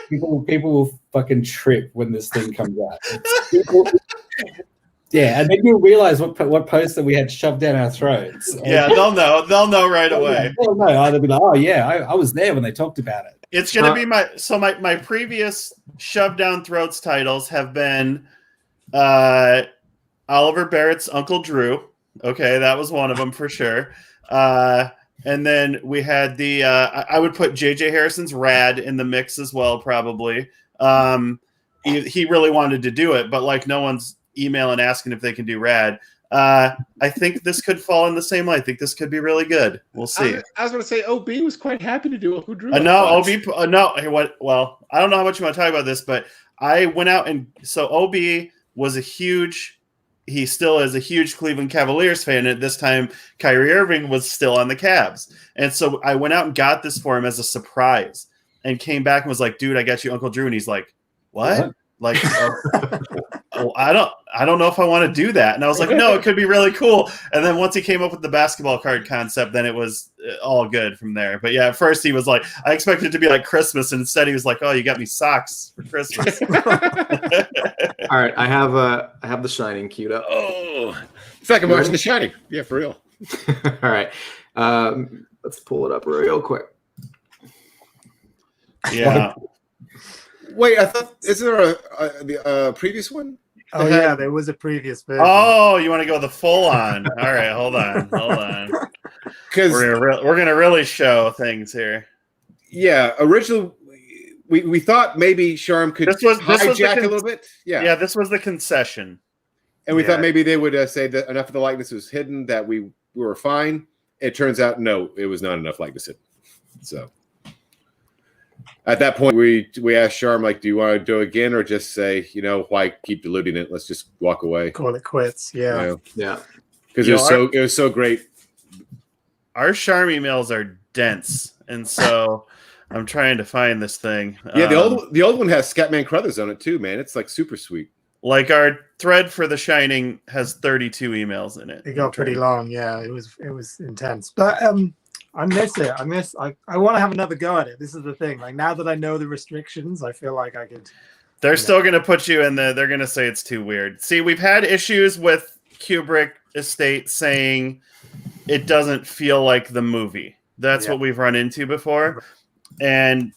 people will fucking trip when this thing comes out. Yeah, and then you'll realize what poster we had shoved down our throats. Yeah, they'll know right away. They'll know. They'll be like, oh yeah, I was there when they talked about it. It's gonna be my previous shoved down throats titles have been Oliver Barrett's Uncle Drew. Okay, that was one of them for sure. And then we had the I would put J.J. Harrison's Rad in the mix as well, probably. He really wanted to do it, but like no one's emailing asking if they can do Rad. I think this could fall in the same light. I think this could be really good. We'll see. I was going to say OB was quite happy to do Uncle Drew. No, OB. No, well, I don't know how much you want to talk about this, but I went out and so OB was he still is a huge Cleveland Cavaliers fan. And at this time, Kyrie Irving was still on the Cavs. And so I went out and got this for him as a surprise and came back and was like, dude, I got you Uncle Drew. And he's like, what? Like, well, I don't know if I want to do that. And I was like, no, it could be really cool. And then once he came up with the basketball card concept, then it was all good from there. But yeah, at first he was like, I expected it to be like Christmas. And instead he was like, oh, you got me socks for Christmas. All right. I have The Shining queued up. Oh, it's like I'm watching The Shining. Yeah, for real. All right. Let's pull it up real quick. Yeah. Wait, I thought, is there a previous one? Oh yeah, there was a previous version. Oh, you want to go the full on? All right, hold on. Because We're gonna really show things here. yeah, originally we thought maybe Sharm could hijack a little bit. Yeah, this was the concession. and we thought maybe they would say that enough of the likeness was hidden that we were fine. It turns out no, it was not enough likeness hidden. So at that point, we asked Sharm, like, do you want to do it again, or just say, why keep diluting it? Let's just walk away. Call it quits. Yeah. Yeah. Because it was so great. Our Sharm emails are dense, and so I'm trying to find this thing. Yeah, the old one has Scatman Crothers on it too, man. It's like super sweet. Like our thread for The Shining has 32 emails in it. It got pretty long. Yeah, it was intense. But I miss it. I want to have another go at it. This is the thing. Like, now that I know the restrictions, I feel like I could. They're still going to put you in they're going to say it's too weird. See, we've had issues with Kubrick Estate saying it doesn't feel like the movie. That's what we've run into before. And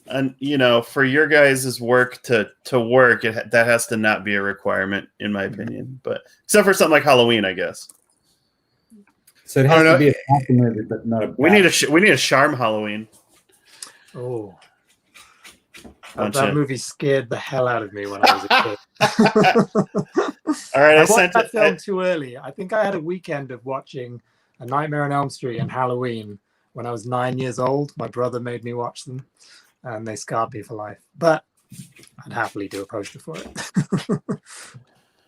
for your guys' work to work, that has to not be a requirement, in my opinion. But except for something like Halloween, I guess. So it has to be a happy movie, but not a bad. We need a Sharm Halloween. Oh, that movie scared the hell out of me when I was a kid. All right, I watched that film too early. I think I had a weekend of watching A Nightmare on Elm Street and Halloween when I was 9 years old. My brother made me watch them, and they scarred me for life. But I'd happily do a poster for it.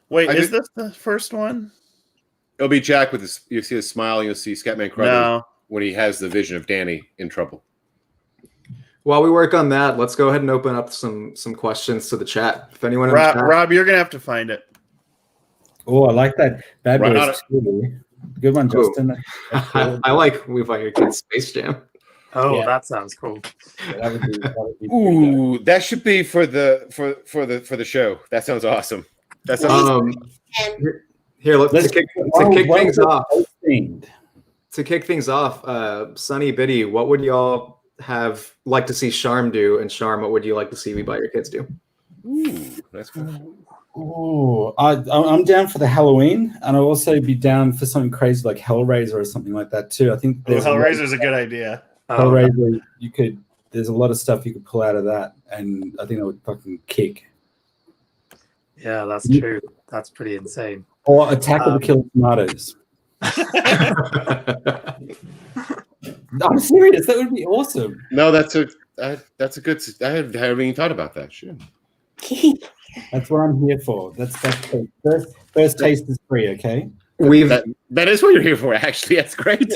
Wait, is this the first one? It'll be Jack with his. You see his smile. You'll see Scatman Crothers when he has the vision of Danny in trouble. While we work on that, let's go ahead and open up some questions to the chat. If anyone, Rob, you're gonna have to find it. Oh, I like that. Bad Boys 2. Good one, Justin. I like We Buy Your Kids Space Jam. Oh, that sounds cool. Yeah, that would be Ooh, that should be for the show. That sounds awesome. That sounds Here, to kick things off, Sunny Biddy, what would y'all like to see Sharm do? And Sharm, what would you like to see We Buy Your Kids do? Ooh, that's cool. Oh, I'm down for the Halloween, and I'll also be down for something crazy like Hellraiser or something like that too. I think Hellraiser's a good idea. Hellraiser, there's a lot of stuff you could pull out of that, and I think that would fucking kick. Yeah, that's true. That's pretty insane. Or Attack of the Killer Tomatoes. I'm serious. That would be awesome. No, that's a good. I haven't even thought about that. Sure. That's what I'm here for. That's first taste is free. Okay. That is what you're here for. Actually, that's great.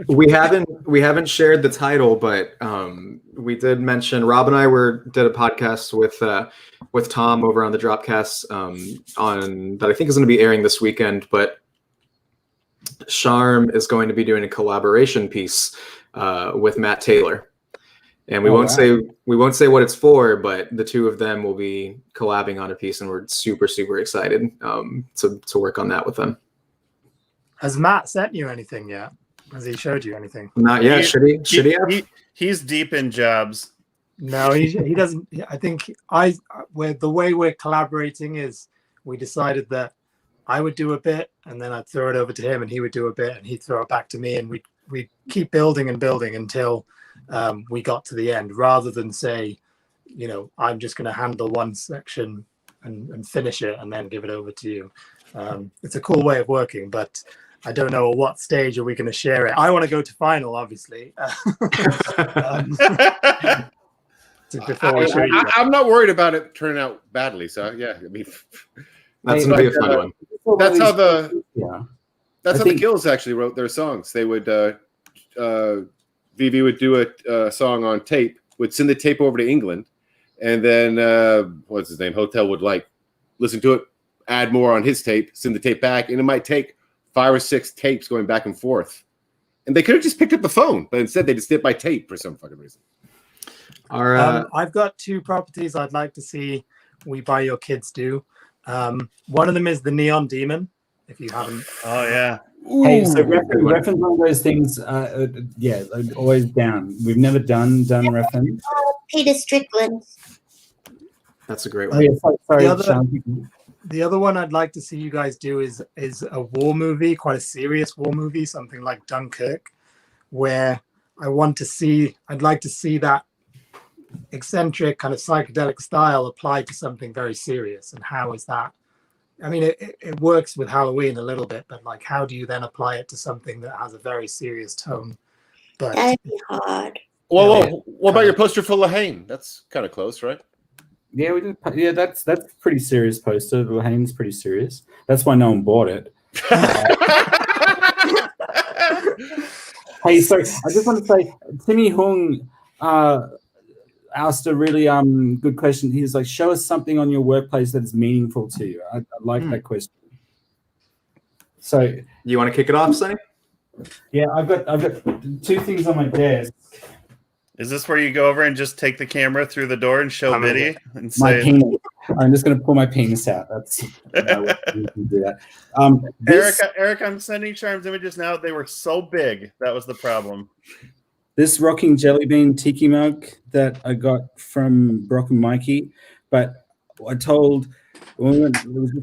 we haven't shared the title, but we did mention Rob and I did a podcast with Tom over on the Dropcast on that I think is going to be airing this weekend. But Sharm is going to be doing a collaboration piece with Matt Taylor, and we won't say what it's for, but the two of them will be collabing on a piece, and we're super excited to work on that with them. Has Matt sent you anything yet? Has he showed you anything? Not yet. Should he have? He's deep in jobs. No, he doesn't. I think the way we're collaborating is we decided that I would do a bit, and then I'd throw it over to him, and he would do a bit, and he'd throw it back to me, and we'd keep building and building until we got to the end, rather than say, I'm just going to handle one section and finish it and then give it over to you. It's a cool way of working, but I don't know at what stage are we going to share it. I want to go to final, obviously. I'm not worried about it turning out badly. So yeah, I mean, that's gonna be a fun one. That's how the Kills actually wrote their songs. They would Vivi would do a song on tape, would send the tape over to England, and then what's his name? Hotel would listen to it, add more on his tape, send the tape back, and it might take 5 or 6 tapes going back and forth. And they could have just picked up the phone, but instead they just did it by tape for some fucking reason. I've got 2 properties I'd like to see We Buy Your Kids do. One of them is the Neon Demon, if you haven't. Oh, yeah. Hey, so reference on those things, always down. We've never done reference. Peter Strickland. That's a great one. Oh, yeah, sorry, the other, The other one I'd like to see you guys do is a war movie, quite a serious war movie, something like Dunkirk, where I'd like to see that eccentric kind of psychedelic style applied to something very serious. And how is that? I mean, it works with Halloween a little bit, but like, how do you then apply it to something that has a very serious tone? But That'd be hard. Whoa, what about your poster for Lahane? That's kind of close, right? Yeah, we did. Yeah, that's pretty serious poster. Lahane's pretty serious. That's why no one bought it. Hey, sorry, I just want to say, Timmy Hung asked a really good question. He's like, show us something on your workplace that is meaningful to you. I like that question. So, You want to kick it off, Sonny? yeah, I've got 2 things on my desk. Is this where you go over and just take the camera through the door and show Biddy and My say, penis. I'm just going to pull my penis out. That's you can do that. Eric, I'm sending Charms images now. They were so big. That was the problem. This rocking jelly bean tiki mug that I got from Brock and Mikey, but I told it was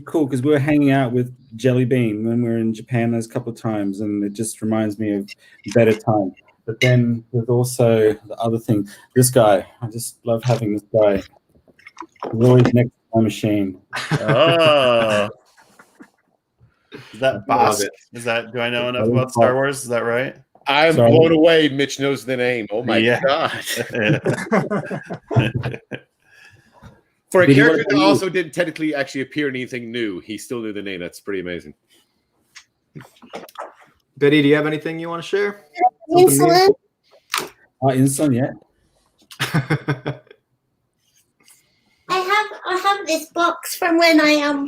cool because we were hanging out with Jelly Bean when we were in Japan those couple of times, and it just reminds me of better time. But then there's also the other thing. This guy, I just love having this guy. He's always next to my machine. Oh. Is that Boss? Is that, do I know enough about Star Wars? Is that right? I'm blown away. Mitch knows the name. Oh my God. For a character that also didn't technically actually appear in anything new, he still knew the name. That's pretty amazing. Biddy, do you have anything you want to share? Insulin? Insulin, yeah. I have this box from when I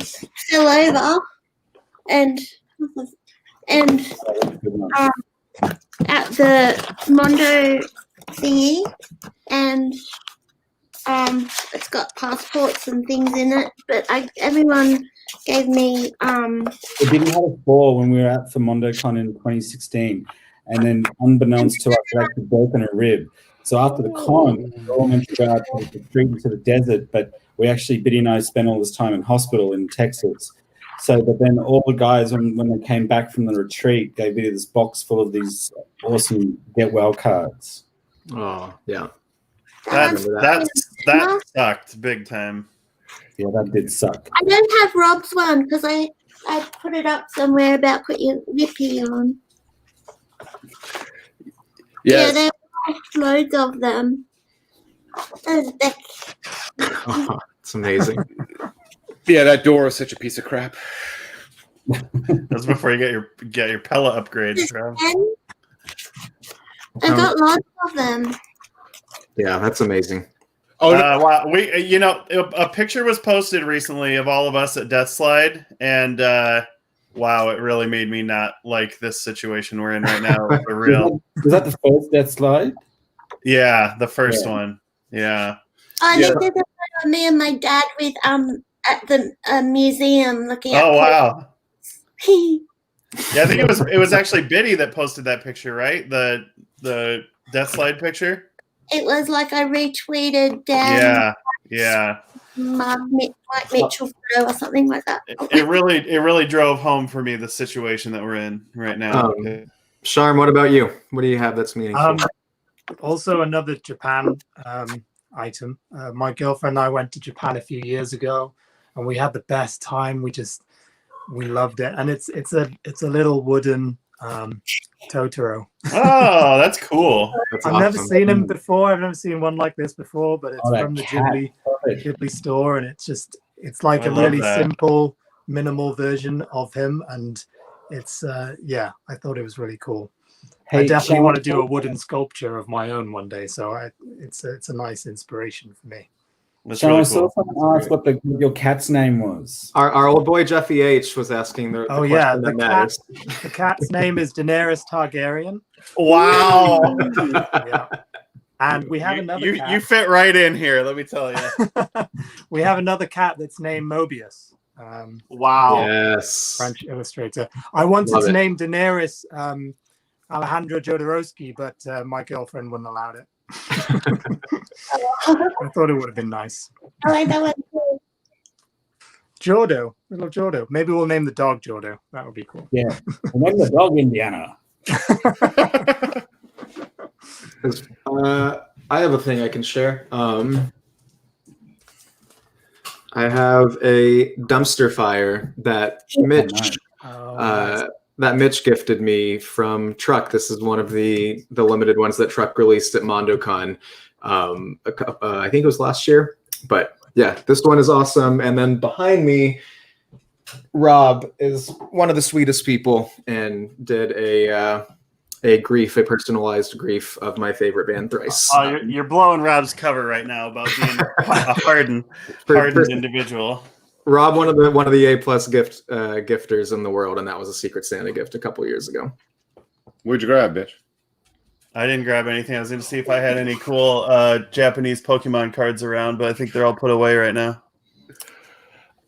fell over and at the Mondo thingy, and it's got passports and things in it, but everyone gave me We didn't have a fall when we were at for MondoCon in 2016, and then unbeknownst to us, we actually broken a rib. So after the con, we all meant to go out to the street into the desert, but Biddy and I spent all this time in hospital in Texas. So, but then all the guys, when they came back from the retreat, gave Biddy this box full of these awesome get well cards. Oh, yeah. That sucked big time. Yeah, that did suck. I don't have Rob's one because I put it up somewhere about put your lippy on. Yes. Yeah, there are loads of them. There's Beck. Oh, it's amazing. Yeah, that door is such a piece of crap. That's before you get your Pella upgrades, Trav. I got lots of them. Yeah, that's amazing. Oh, no. Wow. A picture was posted recently of all of us at Death Slide, and wow, it really made me not like this situation we're in right now. For real. Was that the first Death Slide? Yeah, the first one. Yeah. Oh, they did a photo of me and my dad with at the museum looking at. Oh wow. Yeah, I think it was actually Biddy that posted that picture, right? The Death Slide picture. It was like I retweeted down. Yeah. Mike Mitchell photo or something like that. It really drove home for me the situation that we're in right now. Sharm, what about you? What do you have that's meaningful? Also, another Japan item. My girlfriend and I went to Japan a few years ago, and we had the best time. We loved it, and it's a little wooden Totoro. Oh, that's cool. I've never seen him before. I've never seen one like this before, but it's from the Ghibli store, and it's like a really simple, minimal version of him, and it's I thought it was really cool. Hey, I definitely want to do a wooden sculpture of my own one day, so it's a nice inspiration for me. That's Sean, really I saw cool. someone ask what your cat's name was. Our old boy Jeffy H was asking the question that matters. The cat's name is Daenerys Targaryen. Wow. Yeah. And we have another cat. You fit right in here, let me tell you. We have another cat that's named Mobius. Wow. Yes. French illustrator. I wanted to name Daenerys Alejandro Jodorowsky, but my girlfriend wouldn't allow it. I thought it would have been nice. I like that one too. Jordo, little Jordo. Maybe we'll name the dog Jordo. That would be cool. Yeah. And then the dog Indiana. I have a thing I can share. I have a dumpster fire that Mitch that Mitch gifted me from Truck. This is one of the limited ones that Truck released at MondoCon. I think it was last year, but yeah, this one is awesome. And then behind me, Rob is one of the sweetest people and did a personalized grief of my favorite band, Thrice. Oh, you're blowing Rob's cover right now about being a hardened individual. Rob, one of the A+ gifters in the world, and that was a Secret Santa gift a couple years ago. Where'd you grab, bitch? I didn't grab anything. I was going to see if I had any cool Japanese Pokemon cards around, but I think they're all put away right now.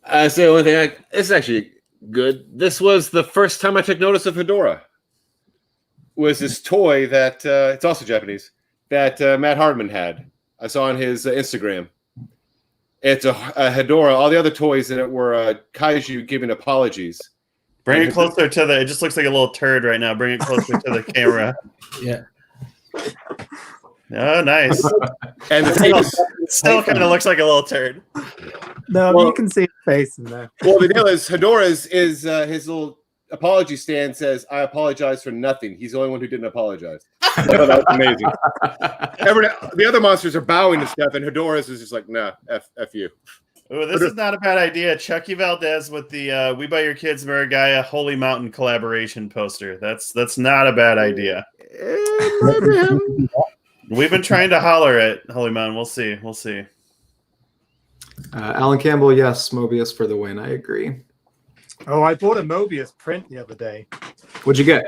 That's the only thing. It's actually good. This was the first time I took notice of Hedora. Was this toy that it's also Japanese that Matt Hardman had? I saw on his Instagram. It's a Hedora. All the other toys in it were kaiju giving apologies. Bring it closer to the. It just looks like a little turd right now. Bring it closer to the camera. Yeah. Oh, nice. And the thing is, still kind of looks like a little turd. No, well, you can see his face in there. Well, the deal is Hedora's is his little apology stand says, "I apologize for nothing." He's the only one who didn't apologize. I thought that was amazing. The other monsters are bowing to stuff, and Hedora's is just like, "Nah, f you." Oh, this is not a bad idea. Chucky Valdez with the "We Buy Your Kids Murugiah Holy Mountain" collaboration poster. That's not a bad idea. We've been trying to holler at Holy Mountain. We'll see. We'll see. Alan Campbell, yes, Mobius for the win. I agree. Oh, I bought a Mobius print the other day. What'd you get?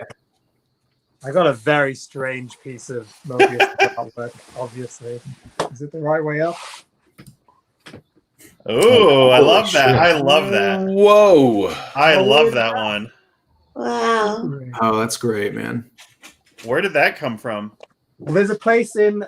I got a very strange piece of Mobius artwork, obviously. Is it the right way up? Oh, I love that. I love that. Whoa. I love that one. Wow. Oh, that's great, man. Where did that come from? Well, there's a place in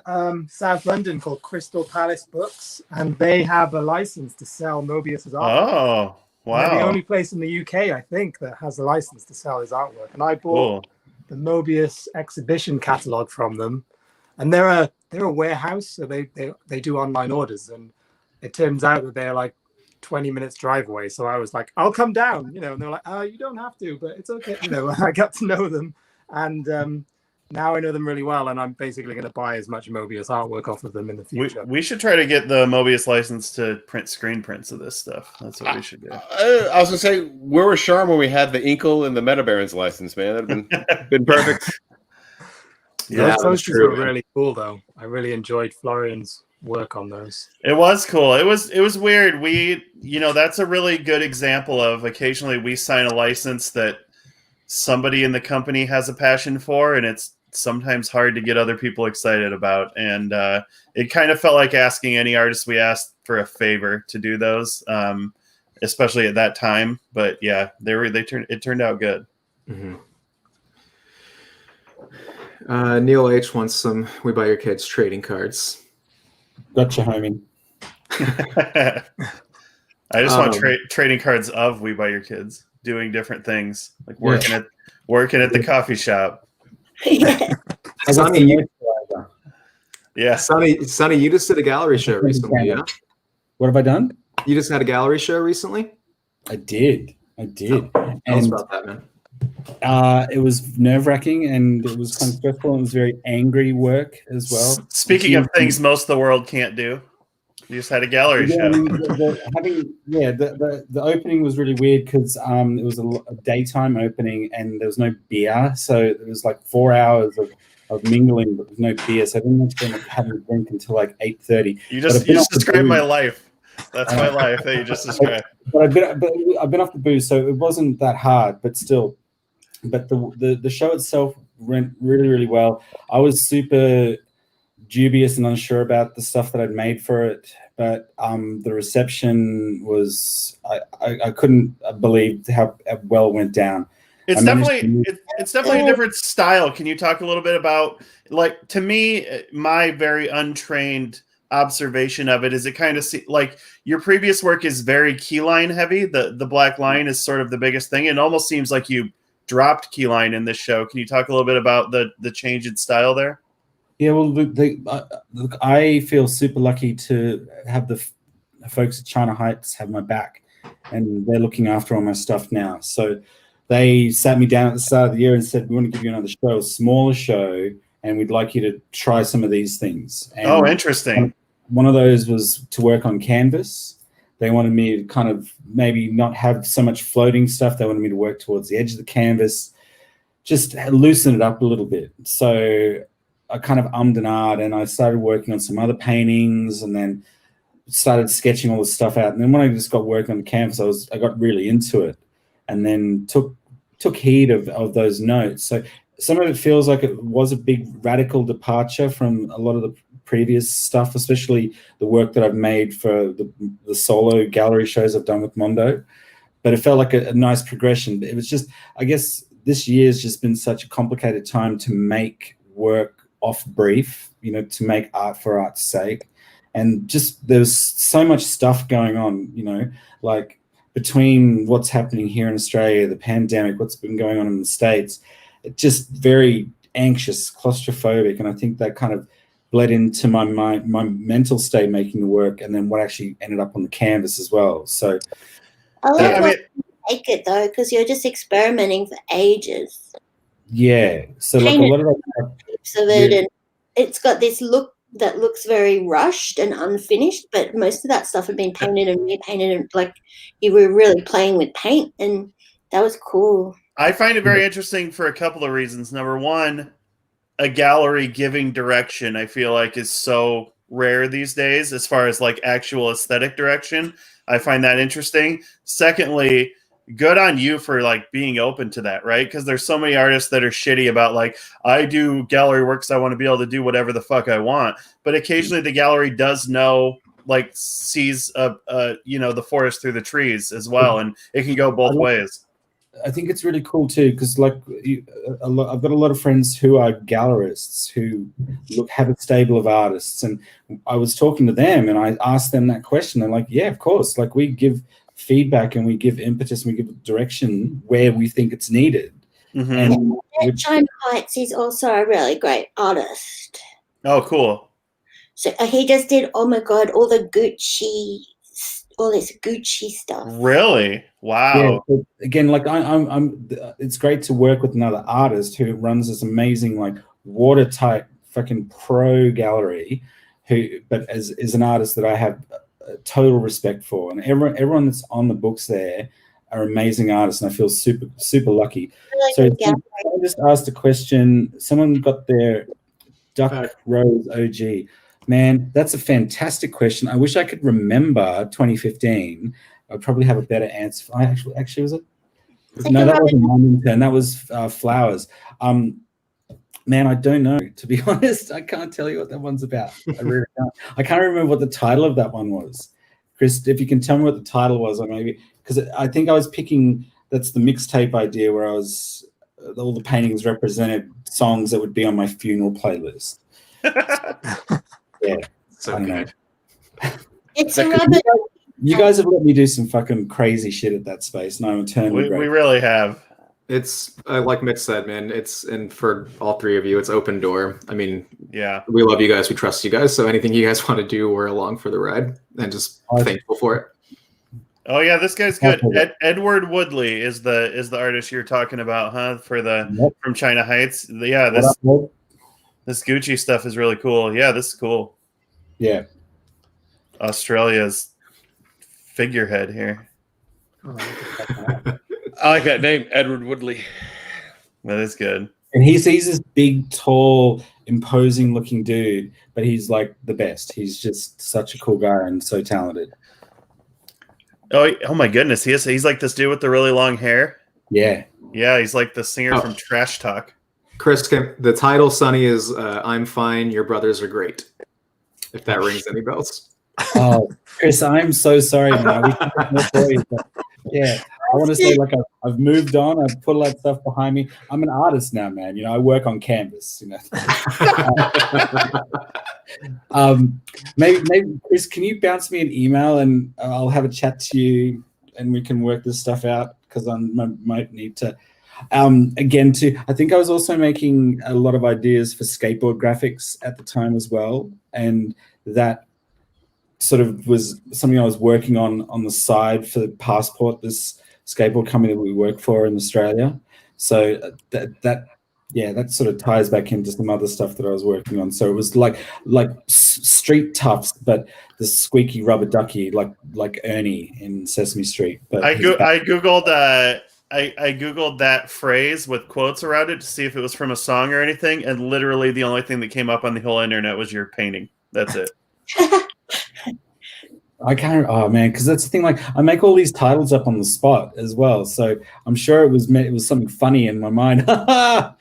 South London called Crystal Palace Books, and they have a license to sell Mobius's artwork. Oh, wow. They're the only place in the UK, I think, that has a license to sell his artwork. And I bought the Mobius exhibition catalog from them. And they're a warehouse, so they do online orders. And it turns out that they're like 20 minutes drive away. So I was like, I'll come down, and they're like, you don't have to, but it's okay. I got to know them. And now I know them really well, and I'm basically going to buy as much Mobius artwork off of them in the future. We should try to get the Mobius license to print screen prints of this stuff. That's what we should do. I was going to say, where was Charm when we had the Inkle and the Metabarons license, man? That would have been perfect. Yeah, those posters were really cool, though. I really enjoyed Florian's work on those. It was cool. It was weird. That's a really good example of occasionally we sign a license that somebody in the company has a passion for, and it's sometimes hard to get other people excited about. And it kind of felt like asking any artist we asked for a favor to do those, especially at that time. But yeah, it turned out good. Mm-hmm. Neil H wants some We Buy Your Kids trading cards. Gotcha, homie. I just want trading cards of We Buy Your Kids doing different things, like working at the coffee shop. Sonny, yeah. Sonny, you just did a gallery show recently, yeah? What have I done? You just had a gallery show recently? I did. Tell us about that, man. It was nerve-wracking, and it was kind of stressful, and it was very angry work as well. Speaking of things most of the world can't do, you just had a gallery show. The opening was really weird because it was a daytime opening, and there was no beer, so it was like 4 hours of mingling, but with no beer. So I didn't want to have a drink until like 8:30. You just described my life. That's my life that you just described. But I've been off the booze, so it wasn't that hard, but still. But the show itself went really, really well. I was super dubious and unsure about the stuff that I'd made for it, but the reception was I couldn't believe how well it went down. It's definitely a different style. Can you talk a little bit about, like, to me, my very untrained observation of it is it kind of like your previous work is very keyline heavy. The black line is sort of the biggest thing. It almost seems like you dropped keyline in this show. Can you talk a little bit about the change in style there? Yeah, well, look, I feel super lucky to have the folks at China Heights have my back, and they're looking after all my stuff now. So they sat me down at the start of the year and said, we want to give you another show, a smaller show, and we'd like you to try some of these things. And interesting. One of those was to work on canvas. They wanted me to kind of maybe not have so much floating stuff. They wanted me to work towards the edge of the canvas, just loosen it up a little bit. So I kind of ummed and ahed, and I started working on some other paintings, and then started sketching all this stuff out. And then when I just got working on the canvas, I got really into it, and then took heed of those notes. So some of it feels like it was a big radical departure from a lot of the previous stuff, especially the work that I've made for the solo gallery shows I've done with Mondo. But it felt like a nice progression. It was just, I guess this year's just been such a complicated time to make work off brief, to make art for art's sake. And just there's so much stuff going on, like between what's happening here in Australia, the pandemic, what's been going on in the States, it's just very anxious, claustrophobic. And I think that kind of bled into my mental state making the work, and then what actually ended up on the canvas as well. So I love you make it though, because you're just experimenting for ages. Yeah. So like a lot of it, and it's got this look that looks very rushed and unfinished, but most of that stuff had been painted and repainted, and like you were really playing with paint, and that was cool. I find it very interesting for a couple of reasons. Number one, a gallery giving direction, I feel like, is so rare these days as far as like actual aesthetic direction. I find that interesting. Secondly, good on you for like being open to that, right? Because there's so many artists that are shitty about like, I do gallery works, I want to be able to do whatever the fuck I want. But occasionally the gallery does know, like, sees the forest through the trees as well, and it can go both ways. I think it's really cool too, because like I've got a lot of friends who are gallerists who have a stable of artists, and I was talking to them and I asked them that question. They're like, yeah, of course, like we give feedback and we give impetus and we give direction where we think it's needed. Mm-hmm. And China Heights is also a really great artist. Oh, cool. So he just did, oh my God, all this Gucci stuff. Really? Wow. Yeah, again, like I'm it's great to work with another artist who runs this amazing, like watertight fucking pro gallery, but is an artist that I have total respect for, and everyone that's on the books there are amazing artists, and I feel super, super lucky. So I just asked a question. Someone got their Duck Rose OG. Man, that's a fantastic question. I wish I could remember 2015. I'd probably have a better answer. Actually, was it? No, that wasn't Mondo. That was Flowers. Man, I don't know. To be honest, I can't tell you what that one's about. I really can't. I can't remember what the title of that one was. Chris, if you can tell me what the title was, or maybe, because I think I was picking, that's the mixtape idea where all the paintings represented songs that would be on my funeral playlist. Yeah. So good. It's a rubber. You guys have let me do some fucking crazy shit at that space, and I'm eternally grateful. We really have. It's like Mitch said, man. And for all three of you, it's open door. I mean, yeah, we love you guys. We trust you guys. So anything you guys want to do, we're along for the ride, and just thankful for it. Oh yeah, this guy's good. Edward Woodley is the artist you're talking about, huh? From China Heights. Yeah, this Gucci stuff is really cool. Yeah, this is cool. Yeah, Australia's figurehead here. I like that name, Edward Woodley. That is good. And he's this big, tall, imposing-looking dude, but he's like the best. He's just such a cool guy and so talented. Oh my goodness, he's like this dude with the really long hair. Yeah, he's like the singer from Trash Talk. Chris, the title, Sonny, is "I'm Fine. Your Brothers Are Great." If that rings any bells. Oh, Chris, I'm so sorry. Man. We can have more stories, but yeah, I want to say, like, I've moved on. I've put all that stuff behind me. I'm an artist now, man. I work on canvas. Maybe Chris, can you bounce me an email and I'll have a chat to you and we can work this stuff out, because I might need to. Again, I think I was also making a lot of ideas for skateboard graphics at the time as well, and that sort of was something I was working on the side for Passport, this skateboard company that we work for in Australia. So that sort of ties back into some other stuff that I was working on. So it was like street toughs, but the squeaky rubber ducky, like Ernie in Sesame Street. But I googled that phrase with quotes around it to see if it was from a song or anything, and literally the only thing that came up on the whole internet was your painting. That's it. I can't. Oh man, because that's the thing. Like, I make all these titles up on the spot as well, so I'm sure it was something funny in my mind. Oh,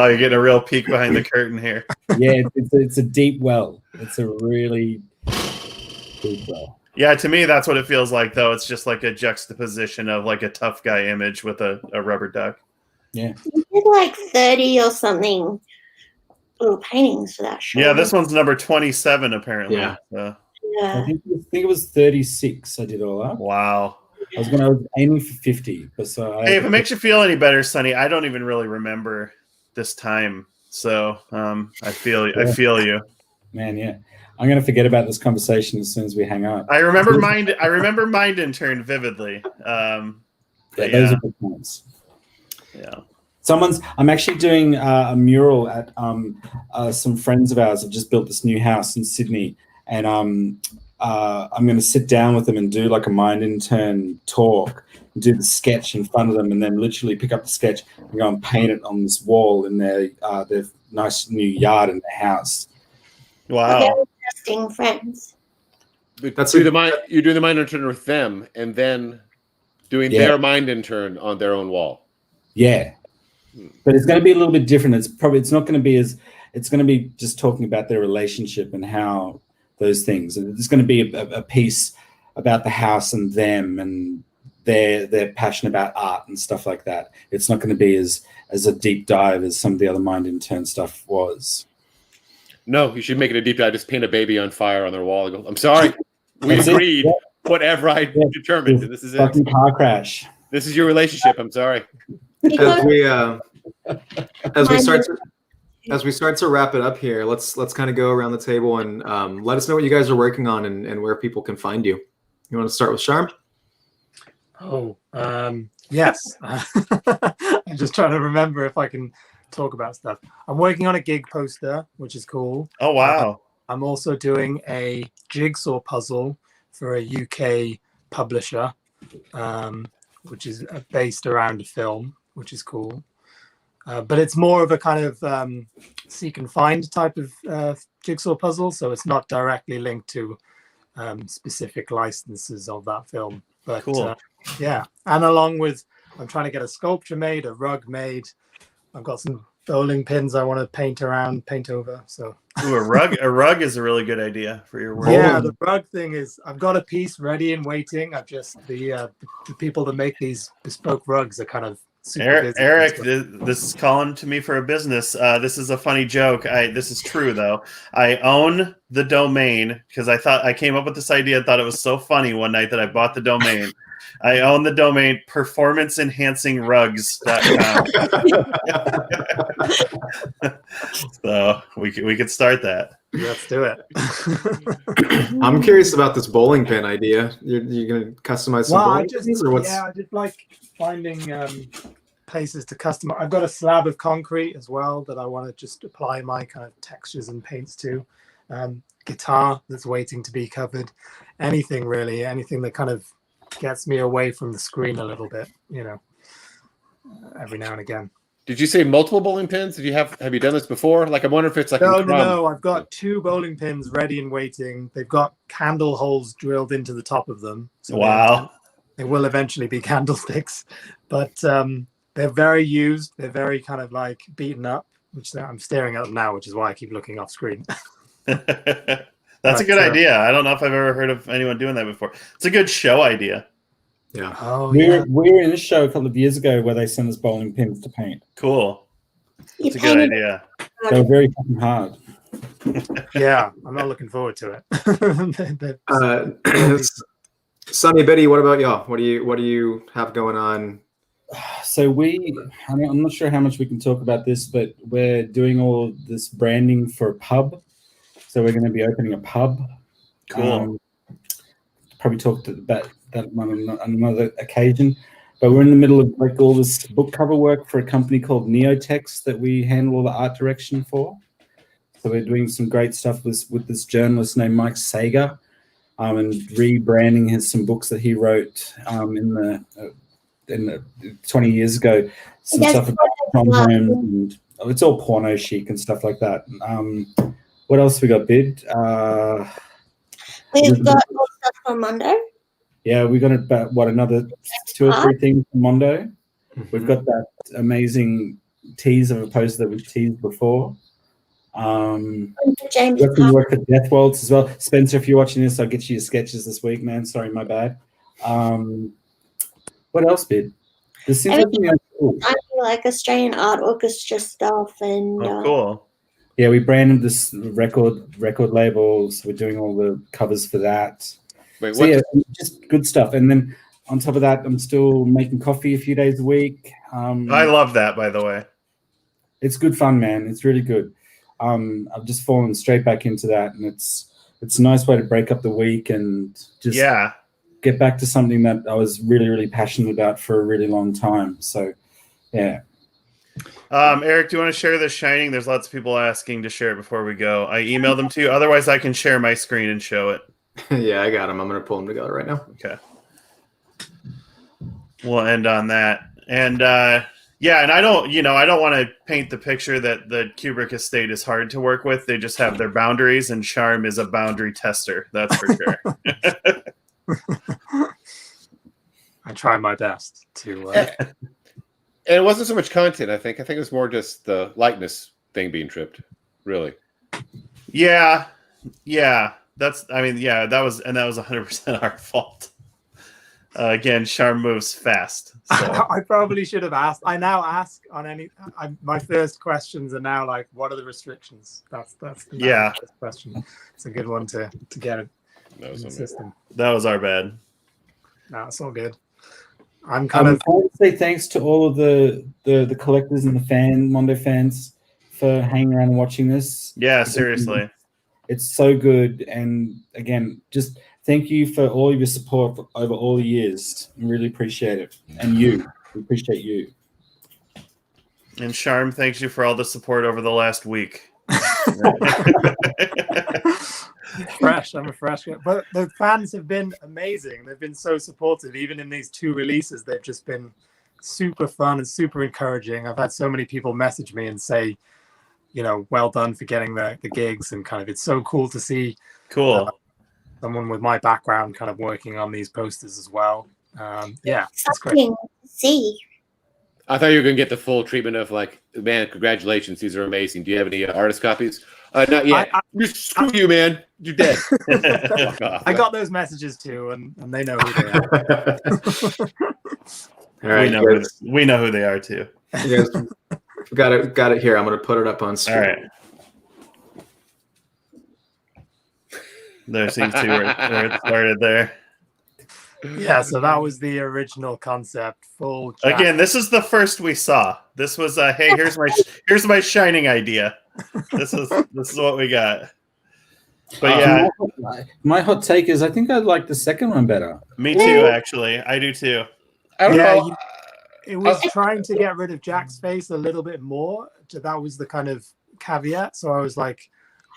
you're getting a real peek behind the curtain here. Yeah, it's a deep well. It's a really deep well. Yeah, to me, that's what it feels like, though. It's just like a juxtaposition of like a tough guy image with a rubber duck. Yeah. You did like 30 or something little paintings for that show. Yeah, this one's number 27, apparently. Yeah. Yeah. I think it was 36. I did all up. Wow. I was aiming for 50. But so Hey, if it makes you feel any better, Sonny, I don't even really remember this time. So I feel you. Man, yeah. I'm gonna forget about this conversation as soon as we hang up. I remember Mind Intern vividly. Those are good points. Yeah. I'm actually doing a mural at some friends of ours have just built this new house in Sydney, and I'm going to sit down with them and do like a Mind Intern talk, and do the sketch in front of them, and then literally pick up the sketch and go and paint it on this wall in their nice new yard in their house. Wow. Very interesting friends. You're doing the Mind Intern with them, and then doing their Mind Intern on their own wall. Yeah. But it's going to be a little bit different. It's going to be just talking about their relationship and how those things. And it's going to be a piece about the house and them and their passion about art and stuff like that. It's not going to be as a deep dive as some of the other Mind Intern stuff was. No, you should make it a deep dive. Just paint a baby on fire on their wall and go, I'm sorry. We agreed. Yeah. Whatever I determined. This is fucking car crash. This is your relationship. I'm sorry. As we start to wrap it up here, let's kind of go around the table and let us know what you guys are working on and where people can find you. You want to start with Sharm? Yes. I'm just trying to remember if I can talk about stuff. I'm working on a gig poster, which is cool. Oh wow. I'm also doing a jigsaw puzzle for a UK publisher, which is based around a film, which is cool. But it's more of a kind of seek and find type of jigsaw puzzle, so it's not directly linked to specific licenses of that film. But cool. Yeah, and along with, I'm trying to get a sculpture made, a rug made. I've got some bowling pins I want to paint over. So Ooh, a rug is a really good idea for your work. Yeah, the rug thing is, I've got a piece ready and waiting. I've just the people that make these bespoke rugs are kind of super busy. Eric, this is calling to me for a business. This is a funny joke. This is true though. I own the domain because I came up with this idea and thought it was so funny one night that I bought the domain. I own the domain performanceenhancingrugs.com. So we could start that. Let's do it. I'm curious about this bowling pin idea. You're going to customize some bowling pins, or what's? Yeah, I just like finding places to customize. I've got a slab of concrete as well that I want to just apply my kind of textures and paints to. Guitar that's waiting to be covered. Anything really, anything that kind of gets me away from the screen a little bit, every now and again. Did you say multiple bowling pins? Have you done this before? Like, I wonder if it's like No. I've got 2 bowling pins ready and waiting. They've got candle holes drilled into the top of them. So wow. They will eventually be candlesticks, but they're very used. They're very kind of like beaten up, which I'm staring at them now, which is why I keep looking off screen. That's a good idea. I don't know if I've ever heard of anyone doing that before. It's a good show idea. Yeah. We were in a show a couple of years ago where they sent us bowling pins to paint. Cool. It's a good idea. They were very fucking hard. Yeah, I'm not looking forward to it. Sonny, Biddy, what about y'all? What do you have going on? So I'm not sure how much we can talk about this, but we're doing all this branding for a pub. So we're going to be opening a pub. Cool. Probably talked about that on another occasion. But we're in the middle of like all this book cover work for a company called Neotext that we handle all the art direction for. So we're doing some great stuff with this journalist named Mike Sager, and rebranding some books that he wrote in the 20 years ago. Some stuff about Tom Holmes, and it's all porno chic and stuff like that. What else we got, Bid? We've got more stuff from Mondo. Yeah, we got about another 2 or 3 things from Mondo. Mm-hmm. We've got that amazing tease of a poster that we've teased before. James We work for Death Waltz as well. Spencer, if you're watching this, I'll get you your sketches this week, man. Sorry, my bad. What else, Bid? There's something else cool. I do like Australian Art Orchestra stuff and Cool. Yeah, we branded this record label, so we're doing all the covers for that. Wait, So yeah, just good stuff. And then on top of that, I'm still making coffee a few days a week. I love that, by the way. It's good fun, man. It's really good. I've just fallen straight back into that, and it's a nice way to break up the week and just get back to something that I was really, really passionate about for a really long time. So, yeah. Eric, do you want to share The Shining? There's lots of people asking to share it before we go. I emailed them to you. Otherwise, I can share my screen and show it. Yeah, I got them. I'm going to pull them together right now. Okay. We'll end on that. And and I don't want to paint the picture that the Kubrick estate is hard to work with. They just have their boundaries, and Charm is a boundary tester. That's for sure. I try my best to. And it wasn't so much content, I think. I think it was more just the likeness thing being tripped, really. Yeah. That was 100% our fault. Again, Charm moves fast. So. I probably should have asked. I now ask on my first questions are now like, what are the restrictions? That's the first question. It's a good one to get it in the system. That was our bad. No, it's all good. I want to say thanks to all of the collectors and the Mondo fans for hanging around and watching this. Yeah, seriously. It's so good. And again, just thank you for all of your support over all the years. I really appreciate it. And we appreciate you. And Charm, thanks you for all the support over the last week. I'm a fresh guy. But the fans have been amazing. They've been so supportive. Even in these 2 releases, they've just been super fun and super encouraging. I've had so many people message me and say, well done for getting the gigs, and kind of it's so cool to see someone with my background kind of working on these posters as well. It's great. See. I thought you were going to get the full treatment of like, man, congratulations, these are amazing. Do you have any artist copies? Not yet. Screw you, man. You're dead. I got those messages too, and they know who they are. All right, we know who they are too. You guys got it here. I'm going to put it up on screen. All right. There seems to be where it started there. Yeah, so that was the original concept. Full Again, this is the first we saw. This was hey, here's my Shining idea. This is what we got. But yeah, my hot take is I think I like the second one better. Me too, actually. I do too. I don't know. It was trying to get rid of Jack's face a little bit more. That was the kind of caveat. So I was like,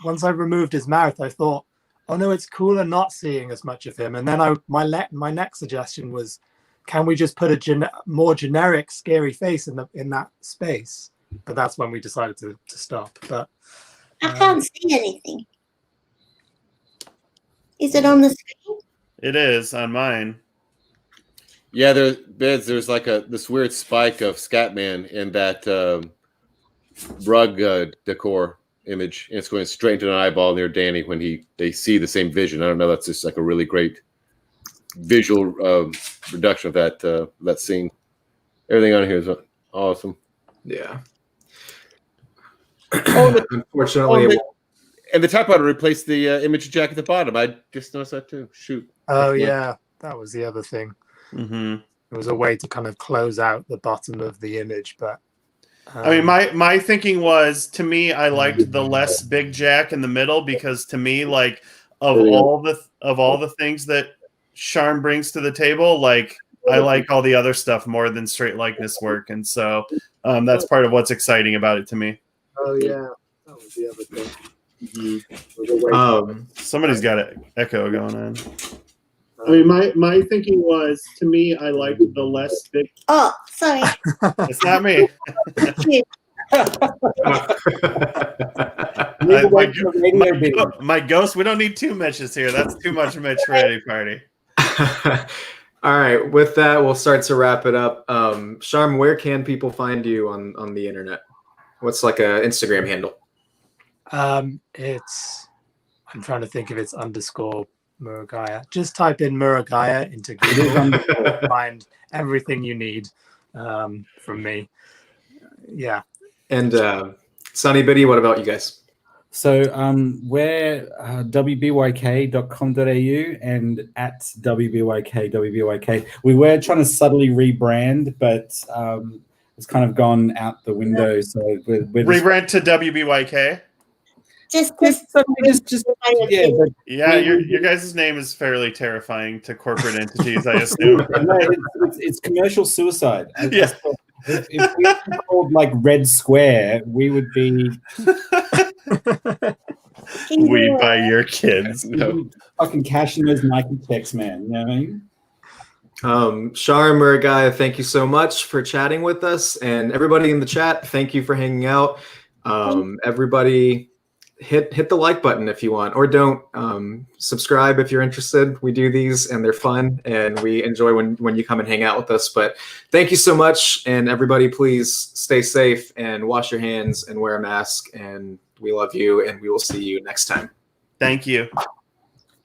once I removed his mouth, I thought, oh no, it's cooler not seeing as much of him. And then my next suggestion was, can we just put a more generic scary face in that space? But that's when we decided to stop. But I can't see anything. Is it on the screen? It is on mine. Yeah, there's like this weird spike of Scatman in that rug decor image, and it's going straight into an eyeball near Danny when they see the same vision. I don't know. That's just like a really great visual reduction of that scene. Everything on here is awesome. Yeah. Unfortunately, and the top button replaced the image of Jack at the bottom. I just noticed that too. Shoot. Oh yeah, that was the other thing. Mm-hmm. It was a way to kind of close out the bottom of the image, but I mean, my thinking was, to me, I liked the less big Jack in the middle because, to me, like of all the things that Charm brings to the table, like I like all the other stuff more than straight likeness work, and so that's part of what's exciting about it to me. oh yeah, that was the other thing. Somebody's got an echo going on. I mean, my thinking was, to me, I liked the less big. Oh, sorry. It's not me. My ghost. We don't need two Mitches here. That's too much Mitch for any party. All right. With that, we'll start to wrap it up. Charm, where can people find you on the internet? What's like a Instagram handle? It's. I'm trying to think if it's _ Murugiah. Just type in Murugiah into Google. Find everything you need from me. Yeah. And Sonny Biddy, what about you guys? So we're wbyk.com.au and at wbyk. We were trying to subtly rebrand, but it's kind of gone out the window. So we're rebrand to WBYK. Just yeah. Your guys' name is fairly terrifying to corporate entities, I assume. No, it's commercial suicide. Yeah. If we were called like Red Square, we would be. We buy your kids. No. Fucking cashing those Nike checks, man. You know what I mean? Charm, Murugiah, thank you so much for chatting with us, and everybody in the chat, thank you for hanging out. Everybody, hit the like button if you want, or don't. Subscribe if you're interested. We do these and they're fun, and we enjoy when you come and hang out with us. But thank you so much, and everybody, please stay safe and wash your hands and wear a mask. And we love you, and we will see you next time. Thank you.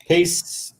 Peace.